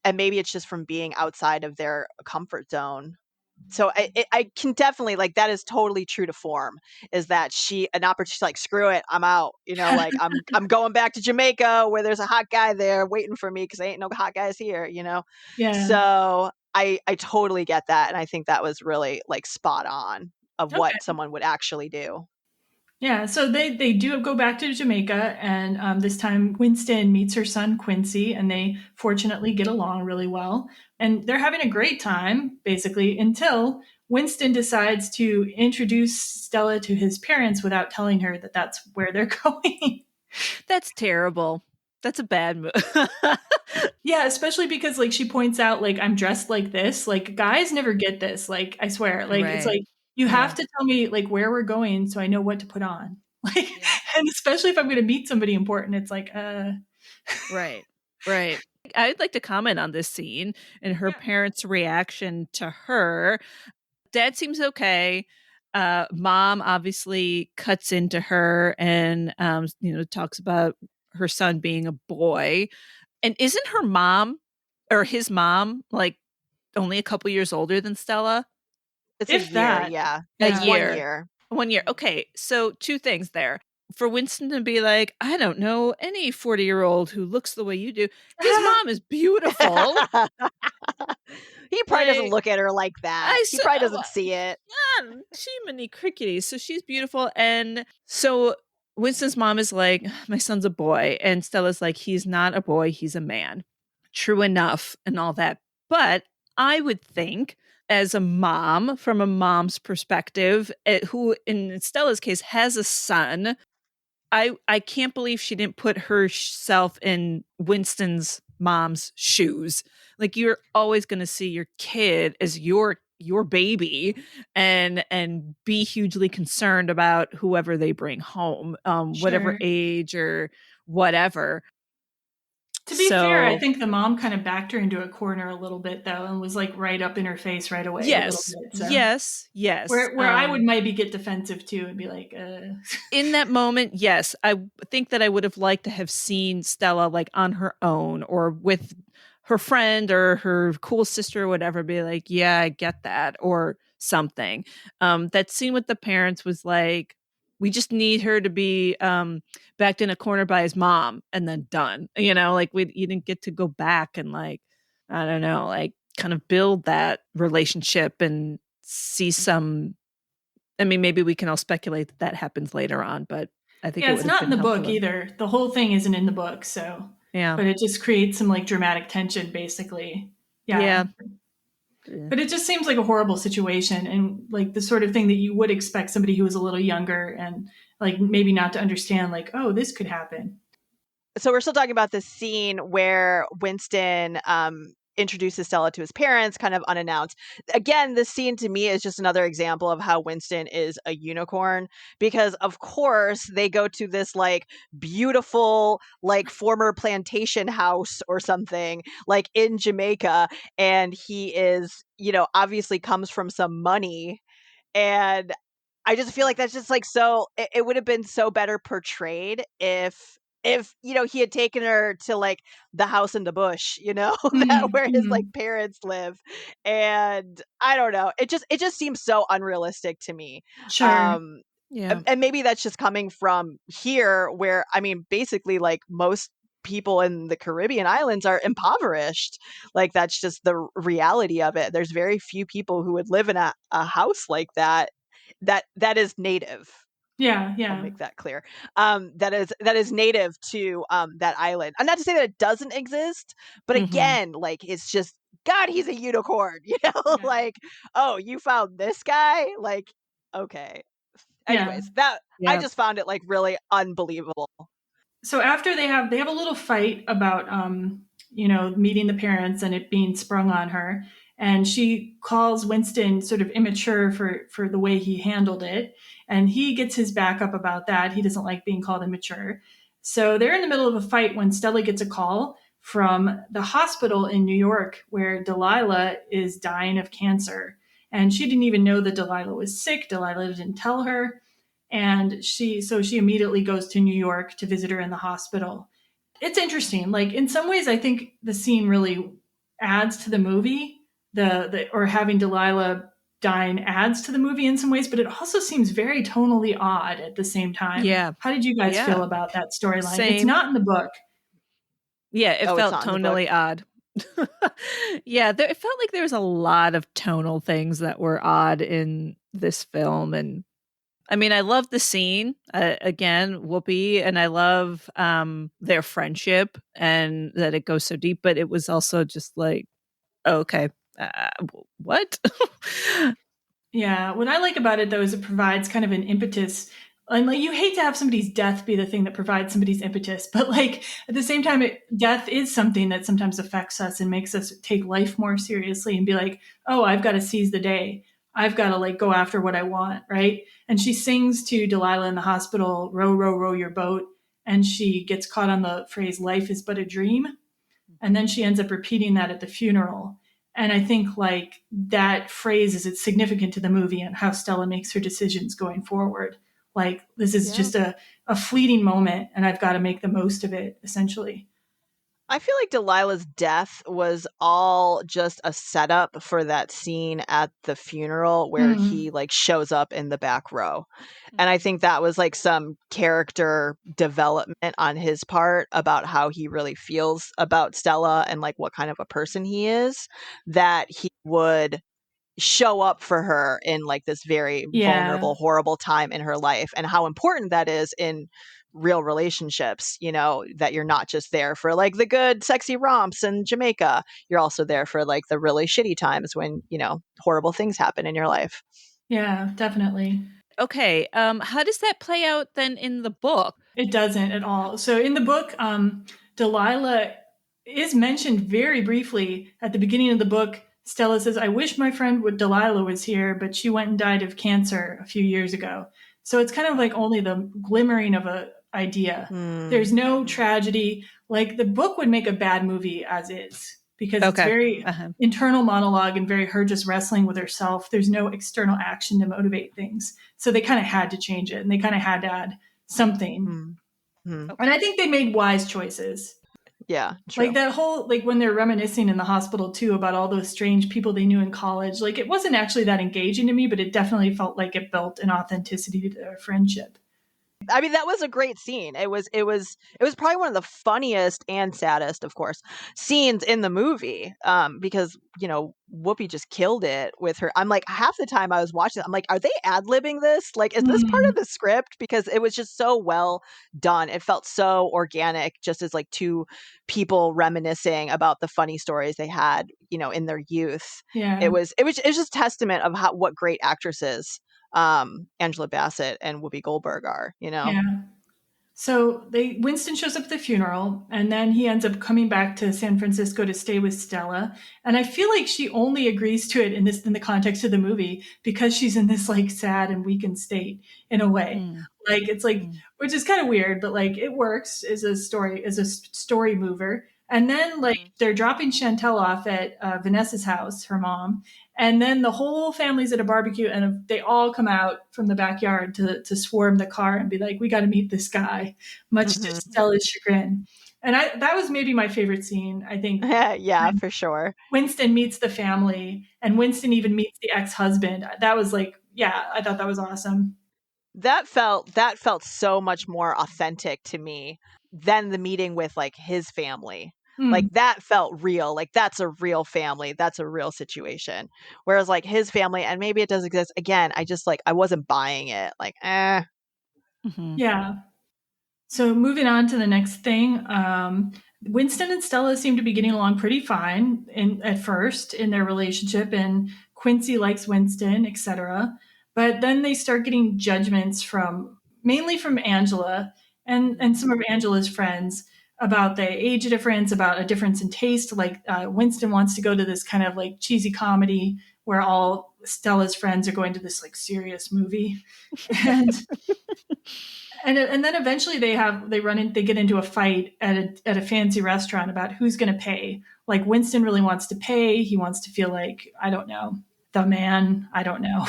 And maybe it's just from being outside of their comfort zone. So I can definitely like that is totally true to form. Is that an opportunity like screw it, I'm out. Like I'm going back to Jamaica where there's a hot guy there waiting for me because ain't no hot guys here. Yeah. So I totally get that, and I think that was really like spot on of Okay. what someone would actually do. Yeah, so they do go back to Jamaica, and this time Winston meets her son Quincy, and they fortunately get along really well, and they're having a great time basically until Winston decides to introduce Stella to his parents without telling her that that's where they're going. That's terrible. That's a bad move. Yeah, especially because like she points out like I'm dressed like this. Like guys never get this. Like I swear. Like it's Right. like you have Yeah. to tell me like where we're going so I know what to put on. Like Yeah. and especially if I'm going to meet somebody important, it's like Right. Right. I'd like to comment on this scene and her parents' reaction to her. Dad seems okay. Mom obviously cuts into her and talks about her son being a boy. And isn't her mom or his mom like only a couple years older than Stella? It's a if year, that. yeah. A It's 1 year. year. 1 year. Okay, so two things there. For Winston to be like, I don't know any 40-year-old who looks the way you do. His mom is beautiful. He probably doesn't look at her like that. I He saw, probably doesn't see it. Chimney crickety. So she's beautiful. And so Winston's mom is like, my son's a boy. And Stella's like, he's not a boy, he's a man. True enough, and all that. But I would think, as a mom, from a mom's perspective, who in Stella's case has a son, I can't believe she didn't put herself in Winston's mom's shoes. Like you're always going to see your kid as your baby and be hugely concerned about whoever they bring home, whatever Sure. age or whatever. To be fair, I think the mom kind of backed her into a corner a little bit though and was like right up in her face right away a little bit. So. Yes. Where I would maybe get defensive too and be like, In that moment, yes. I think that I would have liked to have seen Stella like on her own or with her friend or her cool sister or whatever, be like, yeah, I get that, or something. That scene with the parents was like, we just need her to be backed in a corner by his mom and then done. Like you didn't get to go back and like, I don't know, like kind of build that relationship and see some. I mean, maybe we can all speculate that happens later on, but I think it's not in the book either. The whole thing isn't in the book, so yeah. But it just creates some like dramatic tension, basically. Yeah. But it just seems like a horrible situation and like the sort of thing that you would expect somebody who was a little younger and like maybe not to understand like, oh, this could happen. So we're still talking about this scene where Winston introduces Stella to his parents kind of unannounced. Again, this scene to me is just another example of how Winston is a unicorn because of course they go to this like beautiful like former plantation house or something like in Jamaica, and he is, obviously comes from some money, and I just feel like that's just like so it would have been so better portrayed if he had taken her to like the house in the bush, that where his like parents live. And I don't know, it just seems so unrealistic to me. Sure. Yeah. And maybe that's just coming from here where I mean basically like most people in the Caribbean islands are impoverished. Like that's just the reality of it. There's very few people who would live in a house like that is native. Yeah. I'll make that clear. That is native to that island. And not to say that it doesn't exist, but again, like it's just God, he's a unicorn. Like, oh, you found this guy? Like, okay. Anyways, I just found it like really unbelievable. So after they have a little fight about meeting the parents and it being sprung on her, and she calls Winston sort of immature for the way he handled it, and he gets his back up about that. He doesn't like being called immature. So they're in the middle of a fight when Stella gets a call from the hospital in New York where Delilah is dying of cancer. And she didn't even know that Delilah was sick. Delilah didn't tell her. And she immediately goes to New York to visit her in the hospital. It's interesting. Like, in some ways, I think the scene really adds to the movie. Or having Delilah dying adds to the movie in some ways, but it also seems very tonally odd at the same time. Yeah. How did you guys Yeah. feel about that storyline? Same. It's not in the book. Yeah, it felt tonally odd. Yeah, it felt like there was a lot of tonal things that were odd in this film. And I mean, I love the scene, again, Whoopi, and I love their friendship and that it goes so deep, but it was also just like, okay, what? Yeah, what I like about it, though, is it provides kind of an impetus. And like, you hate to have somebody's death be the thing that provides somebody's impetus, but like at the same time, death is something that sometimes affects us and makes us take life more seriously and be like, oh, I've got to seize the day. I've got to like go after what I want, right? And she sings to Delilah in the hospital, row, row, row your boat. And she gets caught on the phrase, life is but a dream. And then she ends up repeating that at the funeral. And I think like that phrase is significant to the movie and how Stella makes her decisions going forward. Like, this is just a fleeting moment and I've got to make the most of it, essentially. I feel like Delilah's death was all just a setup for that scene at the funeral where he like shows up in the back row. And I think that was like some character development on his part about how he really feels about Stella and like what kind of a person he is, that he would show up for her in like this very vulnerable, horrible time in her life, and how important that is in real relationships, that you're not just there for like the good sexy romps in Jamaica. You're also there for like the really shitty times when, horrible things happen in your life. Yeah, definitely. Okay, how does that play out then in the book? It doesn't at all. So in the book, Delilah is mentioned very briefly at the beginning of the book. Stella says, I wish my friend Delilah was here, but she went and died of cancer a few years ago. So it's kind of like only the glimmering of an idea. There's no tragedy. Like, the book would make a bad movie as is, because it's very internal monologue and very her just wrestling with herself. There's no external action to motivate things. So they kind of had to change it, and they kind of had to add something. And I think they made wise choices. Yeah, true. Like that whole, like when they're reminiscing in the hospital too about all those strange people they knew in college, like it wasn't actually that engaging to me, but it definitely felt like it built an authenticity to their friendship. I mean, that was a great scene. It was probably one of the funniest and saddest, of course, scenes in the movie. Because, Whoopi just killed it with her. I'm like, half the time I was watching it, I'm like, are they ad-libbing this? Like, is this part of the script? Because it was just so well done. It felt so organic, just as like two people reminiscing about the funny stories they had, in their youth. Yeah. It was just testament of what great actresses Angela Bassett and Whoopi Goldberg are, Yeah. So Winston shows up at the funeral, and then he ends up coming back to San Francisco to stay with Stella. And I feel like she only agrees to it in the context of the movie because she's in this like sad and weakened state in a way. Like, it's like, which is kind of weird, but like it works as a story mover. And then like they're dropping Chantel off at Vanessa's house, her mom. And then the whole family's at a barbecue, and they all come out from the backyard to swarm the car and be like, we got to meet this guy, much to Stella's chagrin. And that was maybe my favorite scene, I think. Yeah, for sure. Winston meets the family, and Winston even meets the ex-husband. That was like, I thought that was awesome. That felt so much more authentic to me than the meeting with like his family. Like, that felt real. Like, that's a real family. That's a real situation. Whereas like his family, and maybe it does exist again, I just like, I wasn't buying it. Like, Yeah. So moving on to the next thing. Winston and Stella seem to be getting along pretty fine at first in their relationship, and Quincy likes Winston, etc. But then they start getting judgments from mainly from Angela and some of Angela's friends about the age difference, about a difference in taste. Like Winston wants to go to this kind of like cheesy comedy where all Stella's friends are going to this like serious movie, and and then eventually they get into a fight at a fancy restaurant about who's going to pay. Like Winston really wants to pay. He wants to feel like, I don't know, the man, I don't know,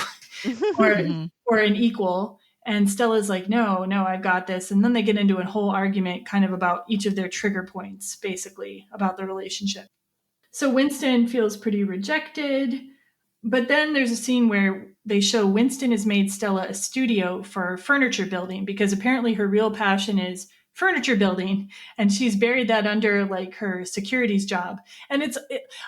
or an equal. And Stella's like, no, I've got this. And then they get into a whole argument kind of about each of their trigger points, basically, about the relationship. So Winston feels pretty rejected. But then there's a scene where they show Winston has made Stella a studio for furniture building because apparently her real passion is furniture building, and she's buried that under like her securities job. And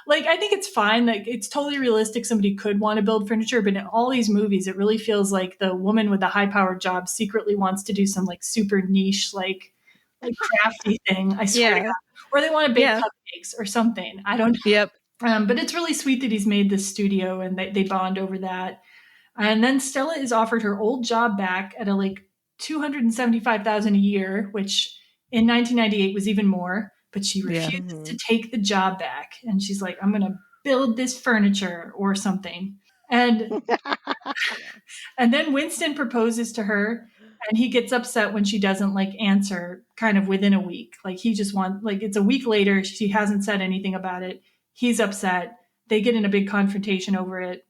like, I think it's fine. Like, it's totally realistic. Somebody could want to build furniture, but in all these movies, it really feels like the woman with the high powered job secretly wants to do some like super niche, like crafty thing. I swear to God. Or they want to bake cupcakes or something. I don't know. Yep. But it's really sweet that he's made this studio and they bond over that. And then Stella is offered her old job back at a like $275,000 a year, which in 1998 was even more. But she refuses to take the job back, and she's like, "I'm going to build this furniture or something." And and then Winston proposes to her, and he gets upset when she doesn't like answer kind of within a week. Like he just wants, like, it's a week later, she hasn't said anything about it. He's upset. They get in a big confrontation over it.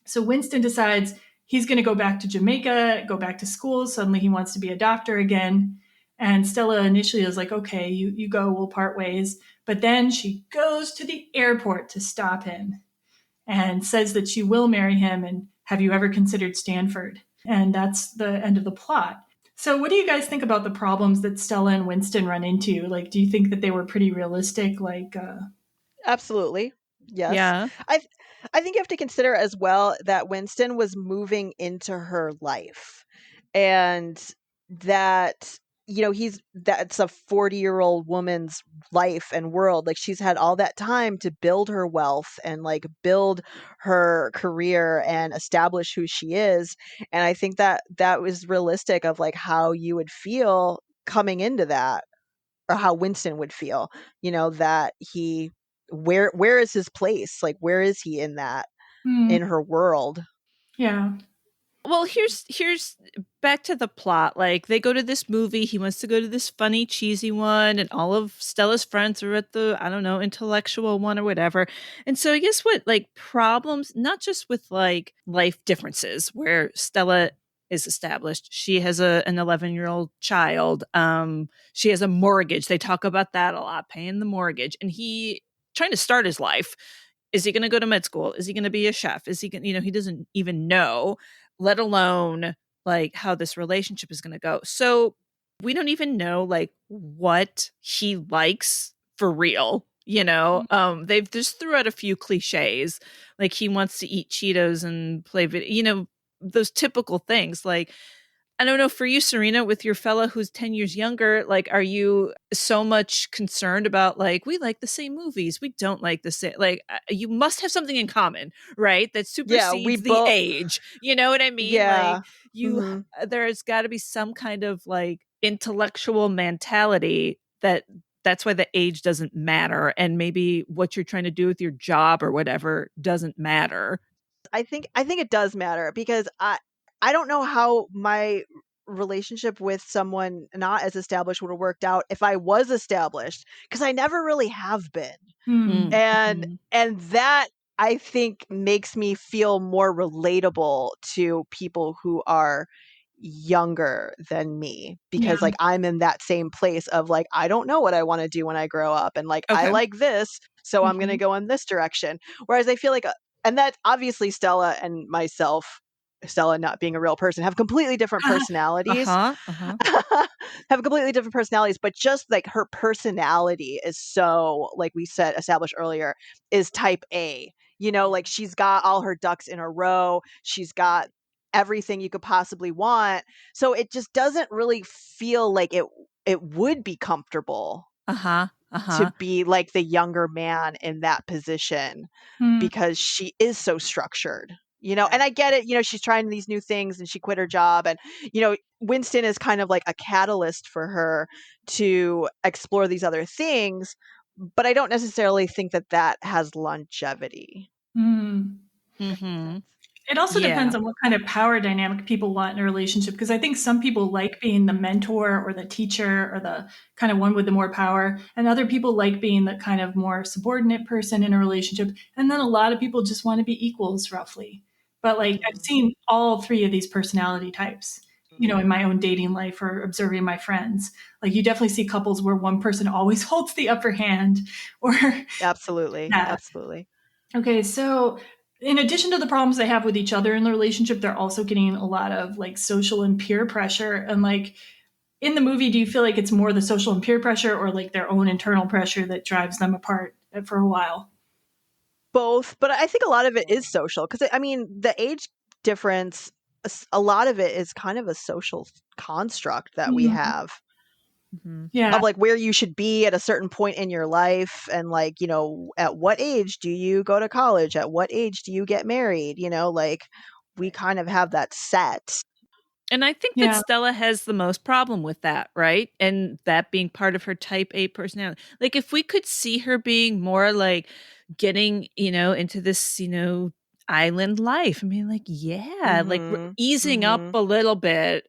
So Winston decides he's going to go back to Jamaica, go back to school. Suddenly he wants to be a doctor again. And Stella initially is like, okay, you go, we'll part ways. But then she goes to the airport to stop him and says that she will marry him. And have you ever considered Stanford? And that's the end of the plot. So what do you guys think about the problems that Stella and Winston run into? Like, do you think that they were pretty realistic? Like, Absolutely. Yes. Yeah. I think you have to consider as well that Winston was moving into her life, and that, you know, that's a 40-year-old woman's life and world. Like, she's had all that time to build her wealth and like build her career and establish who she is. And I think that that was realistic of like how you would feel coming into that, or how Winston would feel, you know, that where is his place? Like, where is he in that, in her world? Yeah. Well, here's back to the plot. Like, they go to this movie. He wants to go to this funny, cheesy one, and all of Stella's friends are at the, I don't know, intellectual one or whatever. And so, guess what? Like, problems, not just with like life differences, where Stella is established. She has an 11-year-old child. She has a mortgage. They talk about that a lot, paying the mortgage, and he trying to start his life. Is he going to go to med school? Is he going to be a chef? Is he going, he doesn't even know, let alone like how this relationship is going to go. So we don't even know like what he likes for real. They've just threw out a few cliches, like he wants to eat Cheetos and play video, those typical things. Like, I don't know, for you, Serena, with your fella who's 10 years younger, like, are you so much concerned about, like, we like the same movies, we don't like the same, like, you must have something in common, right? That supersedes the age. You know what I mean? Yeah. Like, there's got to be some kind of, like, intellectual mentality that's why the age doesn't matter. And maybe what you're trying to do with your job or whatever doesn't matter. I think it does matter, because I don't know how my relationship with someone not as established would have worked out if I was established, because I never really have been. And that, I think, makes me feel more relatable to people who are younger than me, because like I'm in that same place of like, I don't know what I want to do when I grow up, and like I like this, so I'm going to go in this direction. Whereas I feel like and that obviously Stella and myself, Stella not being a real person, have completely different personalities. Have completely different personalities, but just like her personality is so, like we said, established earlier, is type A. Like she's got all her ducks in a row. She's got everything you could possibly want. So it just doesn't really feel like it would be comfortable to be like the younger man in that position because she is so structured. And I get it, she's trying these new things and she quit her job, and Winston is kind of like a catalyst for her to explore these other things, but I don't necessarily think that has longevity. Mm-hmm. It also depends on what kind of power dynamic people want in a relationship, because I think some people like being the mentor or the teacher or the kind of one with the more power, and other people like being the kind of more subordinate person in a relationship. And then a lot of people just want to be equals, roughly. But like I've seen all three of these personality types, in my own dating life or observing my friends. Like you definitely see couples where one person always holds the upper hand, or Absolutely. Absolutely. Okay, so in addition to the problems they have with each other in the relationship, they're also getting a lot of like social and peer pressure. And like in the movie, do you feel like it's more the social and peer pressure or like their own internal pressure that drives them apart for a while? Both, but I think a lot of it is social because the age difference, a lot of it is kind of a social construct that we have. Yeah. Of like where you should be at a certain point in your life, and like, at what age do you go to college? At what age do you get married? Like we kind of have that set. And I think that Stella has the most problem with that, right? And that being part of her type A personality. Like if we could see her being more like getting, into this, island life. I mean, like, like easing up a little bit,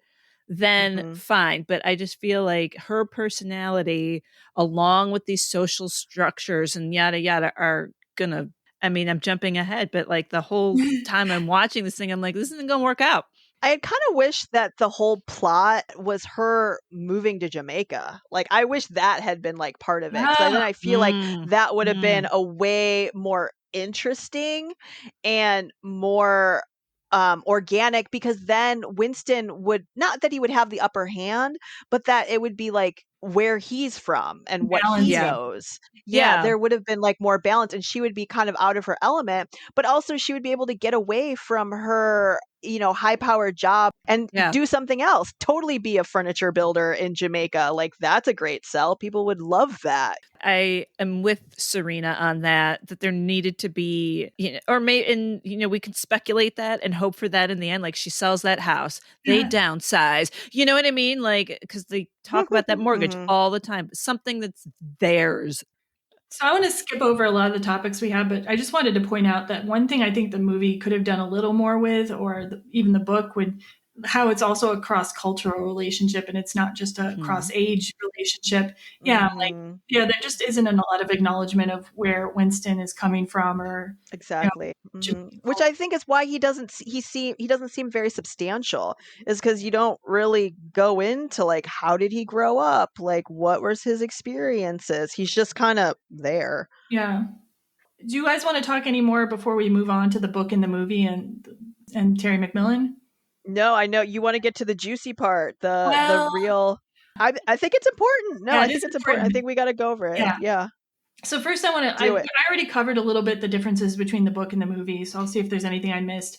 then fine. But I just feel like her personality, along with these social structures and yada yada, are gonna. I mean, I'm jumping ahead, but like the whole time I'm watching this thing, I'm like, this isn't gonna work out. I kind of wish that the whole plot was her moving to Jamaica. Like, I wish that had been like part of it. 'Cause then I feel like that would have been a way more interesting and more organic, because then Winston would, not that he would have the upper hand, but that it would be like where he's from and what he knows. Yeah, there would have been like more balance, and she would be kind of out of her element, but also she would be able to get away from her high powered job and do something else. Totally be a furniture builder in Jamaica. Like that's a great sell. People would love that. I am with Serena on that there needed to be, or maybe, and we can speculate that and hope for that in the end. Like she sells that house, they downsize, you know what I mean? Like, because they talk about that mortgage all the time, something that's theirs. So I want to skip over a lot of the topics we have, but I just wanted to point out that one thing I think the movie could have done a little more with, or even the book, would how it's also a cross-cultural relationship and it's not just a cross-age relationship. There just isn't a lot of acknowledgement of where Winston is coming from, or exactly. Which I think is why he doesn't seem very substantial, is because you don't really go into like how did he grow up, like what was his experiences. He's just kind of there. Yeah. Do you guys want to talk any more before we move on to the book and the movie and Terry McMillan? No, I know you want to get to the juicy part, the real. I think it's important. No, I think it's important. I think we got to go over it. Yeah. So first I want to, I already covered a little bit the differences between the book and the movie, so I'll see if there's anything I missed.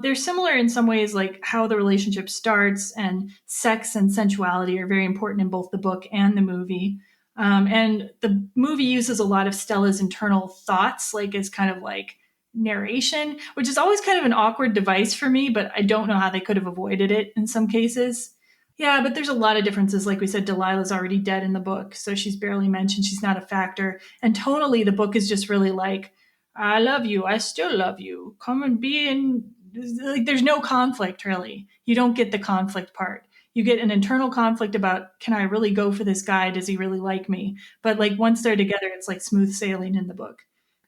They're similar in some ways, like how the relationship starts, and sex and sensuality are very important in both the book and the movie. And the movie uses a lot of Stella's internal thoughts, like as kind of like narration, which is always kind of an awkward device for me, but I don't know how they could have avoided it in some cases. Yeah, but there's a lot of differences. Like we said, Delilah's already dead in the book, so she's barely mentioned. She's not a factor. And tonally, the book is just really like, I love you. I still love you. Come and be in. Like, there's no conflict, really. You don't get the conflict part. You get an internal conflict about, can I really go for this guy? Does he really like me? But like once they're together, it's like smooth sailing in the book.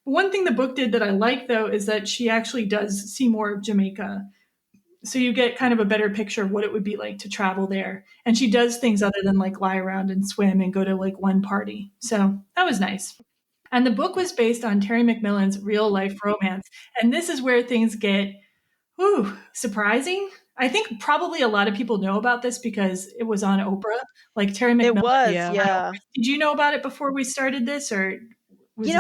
One thing the book did that I like, though, is that she actually does see more of Jamaica. So you get kind of a better picture of what it would be like to travel there. And she does things other than like lie around and swim and go to like one party. So that was nice. And the book was based on Terry McMillan's real life romance. And this is where things get surprising. I think probably a lot of people know about this because it was on Oprah. Like Terry McMillan. It was, yeah. Did you know about it before we started this, or?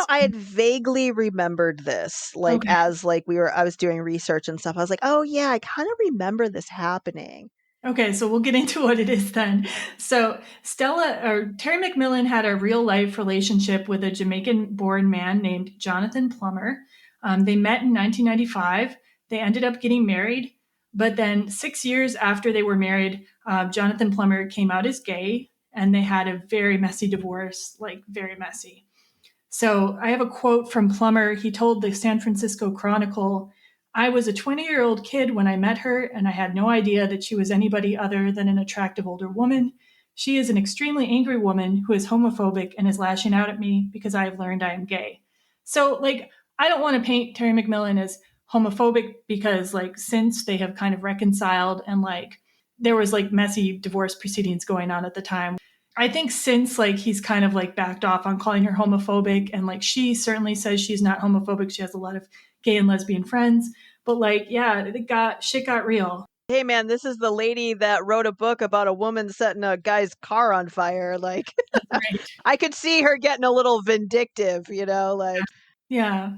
I had vaguely remembered this, like as like I was doing research and stuff. I was like, oh yeah, I kind of remember this happening. Okay, so we'll get into what it is then. So Terry McMillan had a real life relationship with a Jamaican born man named Jonathan Plummer. They met in 1995. They ended up getting married, but then 6 years after they were married, Jonathan Plummer came out as gay, and they had a very messy divorce, like very messy. So I have a quote from Plummer. He told the San Francisco Chronicle, "I was a 20-year-old kid when I met her, and I had no idea that she was anybody other than an attractive older woman. She is an extremely angry woman who is homophobic and is lashing out at me because I have learned I am gay." So, like, I don't want to paint Terry McMillan as homophobic because, like, since they have kind of reconciled and, like, there was, like, messy divorce proceedings going on at the time. I think since like he's kind of like backed off on calling her homophobic, and like she certainly says she's not homophobic. She has a lot of gay and lesbian friends, but like, yeah, shit got real. Hey man, this is the lady that wrote a book about a woman setting a guy's car on fire. Like, Right. I could see her getting a little vindictive, like. Yeah.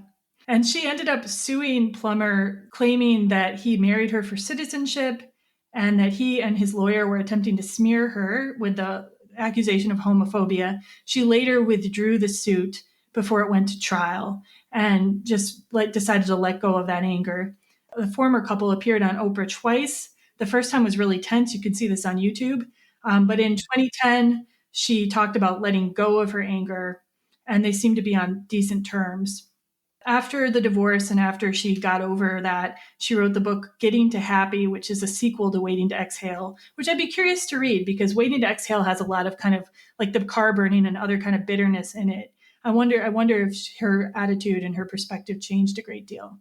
And she ended up suing Plummer, claiming that he married her for citizenship and that he and his lawyer were attempting to smear her with the accusation of homophobia. She later withdrew the suit before it went to trial and just like decided to let go of that anger. The former couple appeared on Oprah twice. The first time was really tense. You can see this on YouTube. But in 2010, she talked about letting go of her anger, and they seem to be on decent terms. After the divorce and after she got over that, she wrote the book Getting to Happy, which is a sequel to Waiting to Exhale, which I'd be curious to read because Waiting to Exhale has a lot of kind of like the car burning and other kind of bitterness in it. I wonder if her attitude and her perspective changed a great deal.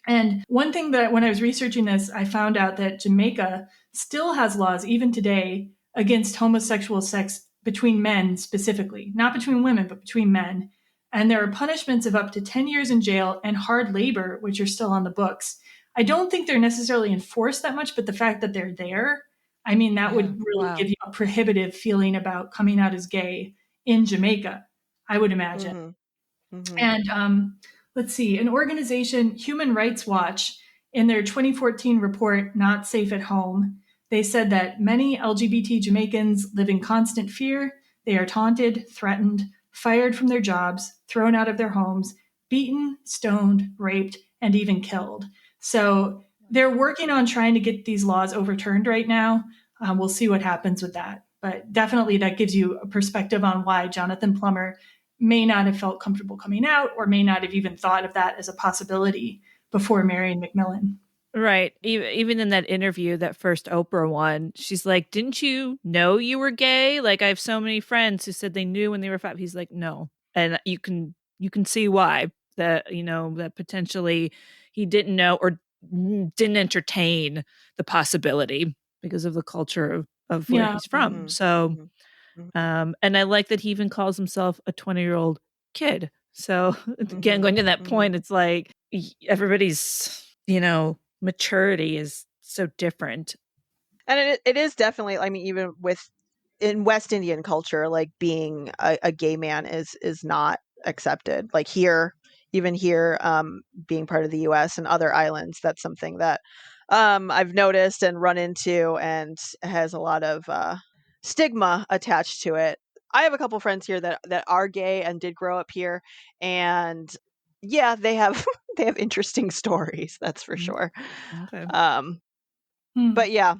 And one thing that when I was researching this, I found out that Jamaica still has laws even today against homosexual sex between men specifically, not between women, but between men. And there are punishments of up to 10 years in jail and hard labor, which are still on the books. I don't think they're necessarily enforced that much, but the fact that they're there, I mean, that would really give you a prohibitive feeling about coming out as gay in Jamaica, I would imagine. Mm-hmm. And let's see, an organization, Human Rights Watch, in their 2014 report, Not Safe at Home, they said that many LGBT Jamaicans live in constant fear. They are taunted, threatened, fired from their jobs, thrown out of their homes, beaten, stoned, raped, and even killed. So they're working on trying to get these laws overturned right now. We'll see what happens with that. But definitely that gives you a perspective on why Jonathan Plummer may not have felt comfortable coming out or may not have even thought of that as a possibility before marrying McMillan. Right. Even in that interview, that first Oprah one, she's like, "Didn't you know you were gay? Like, I have so many friends who said they knew when they were 5." He's like, "No." And you can see why that, that potentially he didn't know or didn't entertain the possibility because of the culture of where he's from. Mm-hmm. So, and I like that he even calls himself a 20-year-old kid. So again, going to that point, it's like everybody's, maturity is so different. And it is definitely, I mean, even in West Indian culture, like being a gay man is not accepted. Like even here, being part of the US and other islands, that's something that I've noticed and run into and has a lot of stigma attached to it. I have a couple friends here that are gay and did grow up here, and yeah, they have they have interesting stories, that's for sure. Okay. But yeah,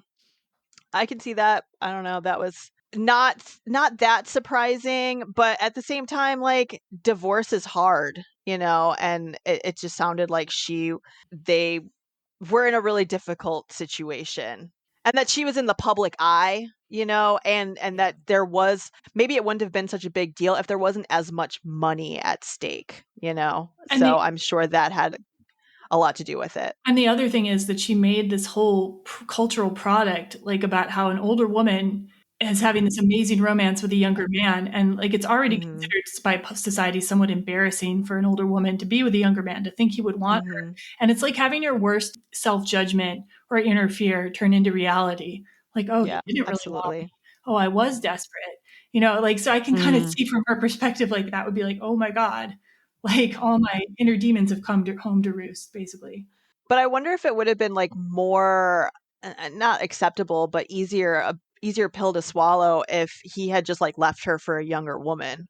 I can see that. I don't know, that was not that surprising, but at the same time, like, divorce is hard, and it just sounded like they were in a really difficult situation. And that she was in the public eye, and that there was, maybe it wouldn't have been such a big deal if there wasn't as much money at stake, so I'm sure that had a lot to do with it. And the other thing is that she made this whole cultural product, like about how an older woman is having this amazing romance with a younger man. And like, it's already considered by society somewhat embarrassing for an older woman to be with a younger man, to think he would want her. And it's like having your worst self-judgment or inner fear turn into reality. Like, oh, Yeah, you didn't really want absolutely. me. Oh, I was desperate. Like, so I can kind of see from her perspective, like that would be like, oh my God, like all my inner demons have come home to roost, basically. But I wonder if it would have been like more not acceptable, but easier pill to swallow if he had just like left her for a younger woman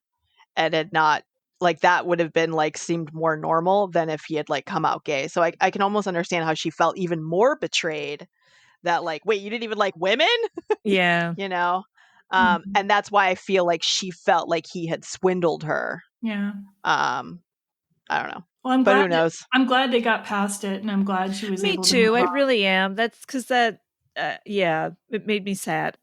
and had not like that would have been like seemed more normal than if he had like come out gay. So I can almost understand how she felt even more betrayed that like, wait, you didn't even like women? Yeah. You know? And that's why I feel like she felt like he had swindled her. Yeah. I don't know. Well, But who knows? I'm glad they got past it, and I'm glad she was Me able to too. move I on. really am. That's because that, yeah, it made me sad.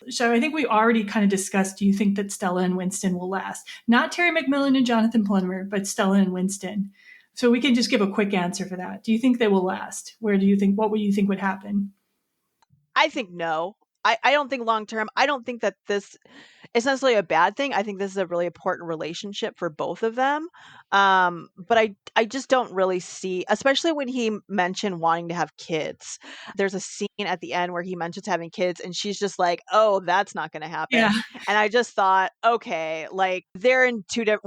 So I think we already kind of discussed, do you think that Stella and Winston will last? Not Terry McMillan and Jonathan Plummer, but Stella and Winston. So we can just give a quick answer for that. Do you think they will last? What would you think would happen? I think no. I don't think long term. I don't think that this is necessarily a bad thing. I think this is a really important relationship for both of them. But I just don't really see, especially when he mentioned wanting to have kids. There's a scene at the end where he mentions having kids, and she's just like, "Oh, that's not going to happen." Yeah. And I just thought, okay, like they're in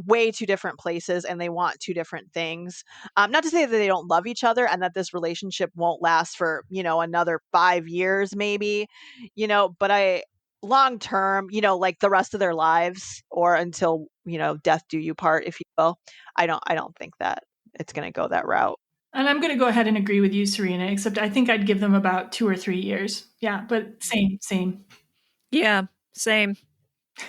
way two different places, and they want two different things. Not to say that they don't love each other and that this relationship won't last for another 5 years, maybe, but long term, like the rest of their lives or until, death do you part, if you will. I don't think that it's going to go that route. And I'm going to go ahead and agree with you, Serena, except I think I'd give them about 2 or 3 years. Yeah, but same. Yeah, same.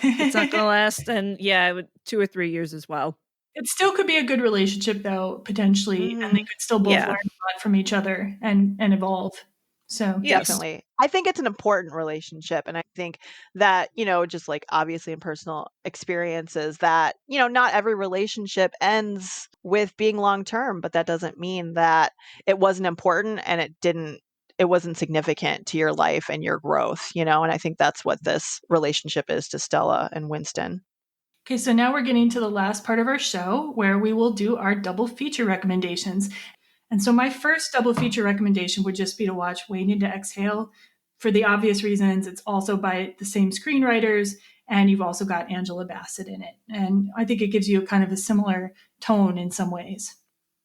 It's not going to last. And yeah, 2 or 3 years as well. It still could be a good relationship, though, potentially, and they could still both learn a lot from each other and evolve. So yes. Definitely. I think it's an important relationship. And I think that, just like obviously in personal experiences that, not every relationship ends with being long term, but that doesn't mean that it wasn't important and it wasn't significant to your life and your growth, and I think that's what this relationship is to Stella and Winston. Okay, so now we're getting to the last part of our show where we will do our double feature recommendations. And so my first double feature recommendation would just be to watch Waiting to Exhale for the obvious reasons. It's also by the same screenwriters, and you've also got Angela Bassett in it. And I think it gives you kind of a similar tone in some ways.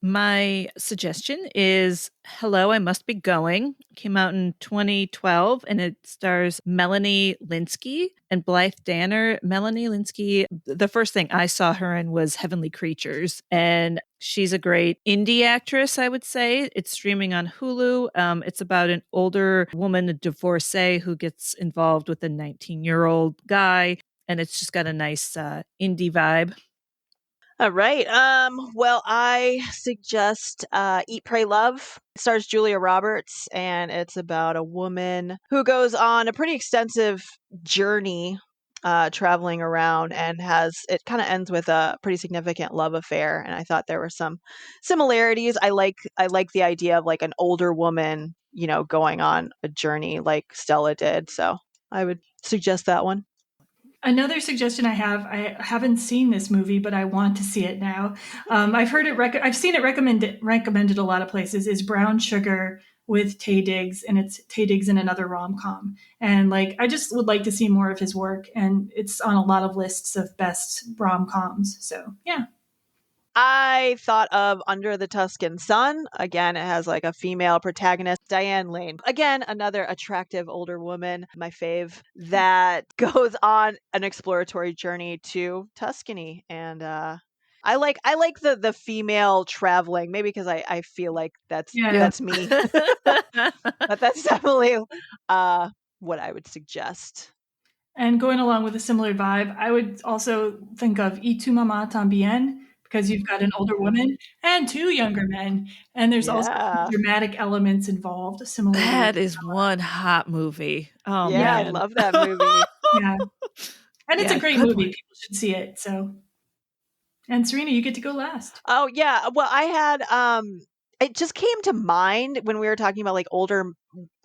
My suggestion is Hello, I Must Be Going. Came out in 2012 and it stars Melanie Lynskey and Blythe Danner. Melanie Lynskey, the first thing I saw her in was Heavenly Creatures, and she's a great indie actress, I would say. It's streaming on Hulu. It's about an older woman, a divorcee, who gets involved with a 19-year-old guy, and it's just got a nice indie vibe. All right. Well, I suggest Eat, Pray, Love. It stars Julia Roberts, and it's about a woman who goes on a pretty extensive journey traveling around and it kind of ends with a pretty significant love affair. And I thought there were some similarities. I like the idea of like an older woman, going on a journey like Stella did. So I would suggest that one. Another suggestion I haven't seen this movie, but I want to see it now. I've heard it. I've seen it recommended a lot of places. Is Brown Sugar with Taye Diggs, and it's Taye Diggs in another rom-com. And like, I just would like to see more of his work, and it's on a lot of lists of best rom-coms. So yeah. I thought of Under the Tuscan Sun. Again, it has like a female protagonist, Diane Lane. Again, another attractive older woman, my fave, that goes on an exploratory journey to Tuscany. And I like the female traveling, maybe because I feel like that's me. But that's definitely what I would suggest. And going along with a similar vibe, I would also think of Y tu mamá también, because you've got an older woman and 2 younger men, and there's also some dramatic elements involved. Similar. That is one hot movie. Oh yeah, man, I love that movie. Yeah, and it's a great movie. People should see it. So, and Serena, you get to go last. Oh yeah, well I had it just came to mind when we were talking about like older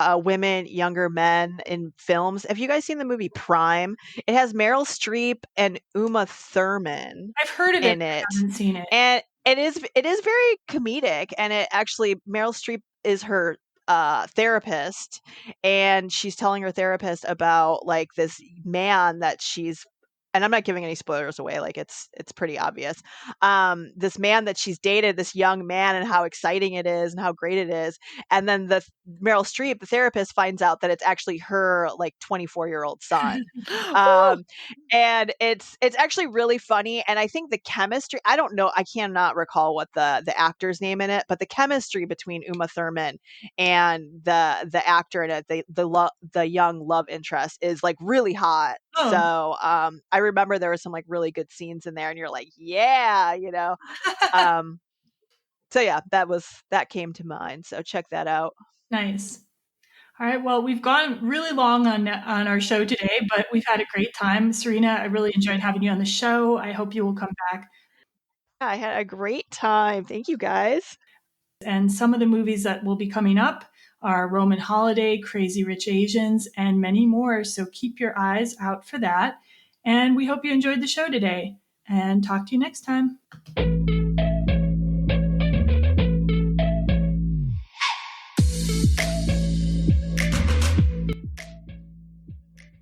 women, younger men in films. Have you guys seen the movie Prime? It has Meryl Streep and Uma Thurman. I've heard of it. I haven't seen it. And it is very comedic. And it actually Meryl Streep is her therapist, and she's telling her therapist about like this man that she's and I'm not giving any spoilers away, like it's pretty obvious. This man that she's dated, this young man, and how exciting it is and how great it is. And then the Meryl Streep, the therapist, finds out that it's actually her like 24-year-old son. And it's actually really funny. And I think the chemistry, I don't know, I cannot recall what the actor's name in it, but the chemistry between Uma Thurman and the actor in it, the young love interest, is like really hot. Oh. So I remember there were some like really good scenes in there, and you're like, yeah, you know. So yeah, that came to mind. So check that out. Nice. All right. Well, we've gone really long on our show today, but we've had a great time. Serena, I really enjoyed having you on the show. I hope you will come back. I had a great time. Thank you, guys. And some of the movies that will be coming up are Roman Holiday, Crazy Rich Asians, and many more. So keep your eyes out for that. And we hope you enjoyed the show today. And talk to you next time.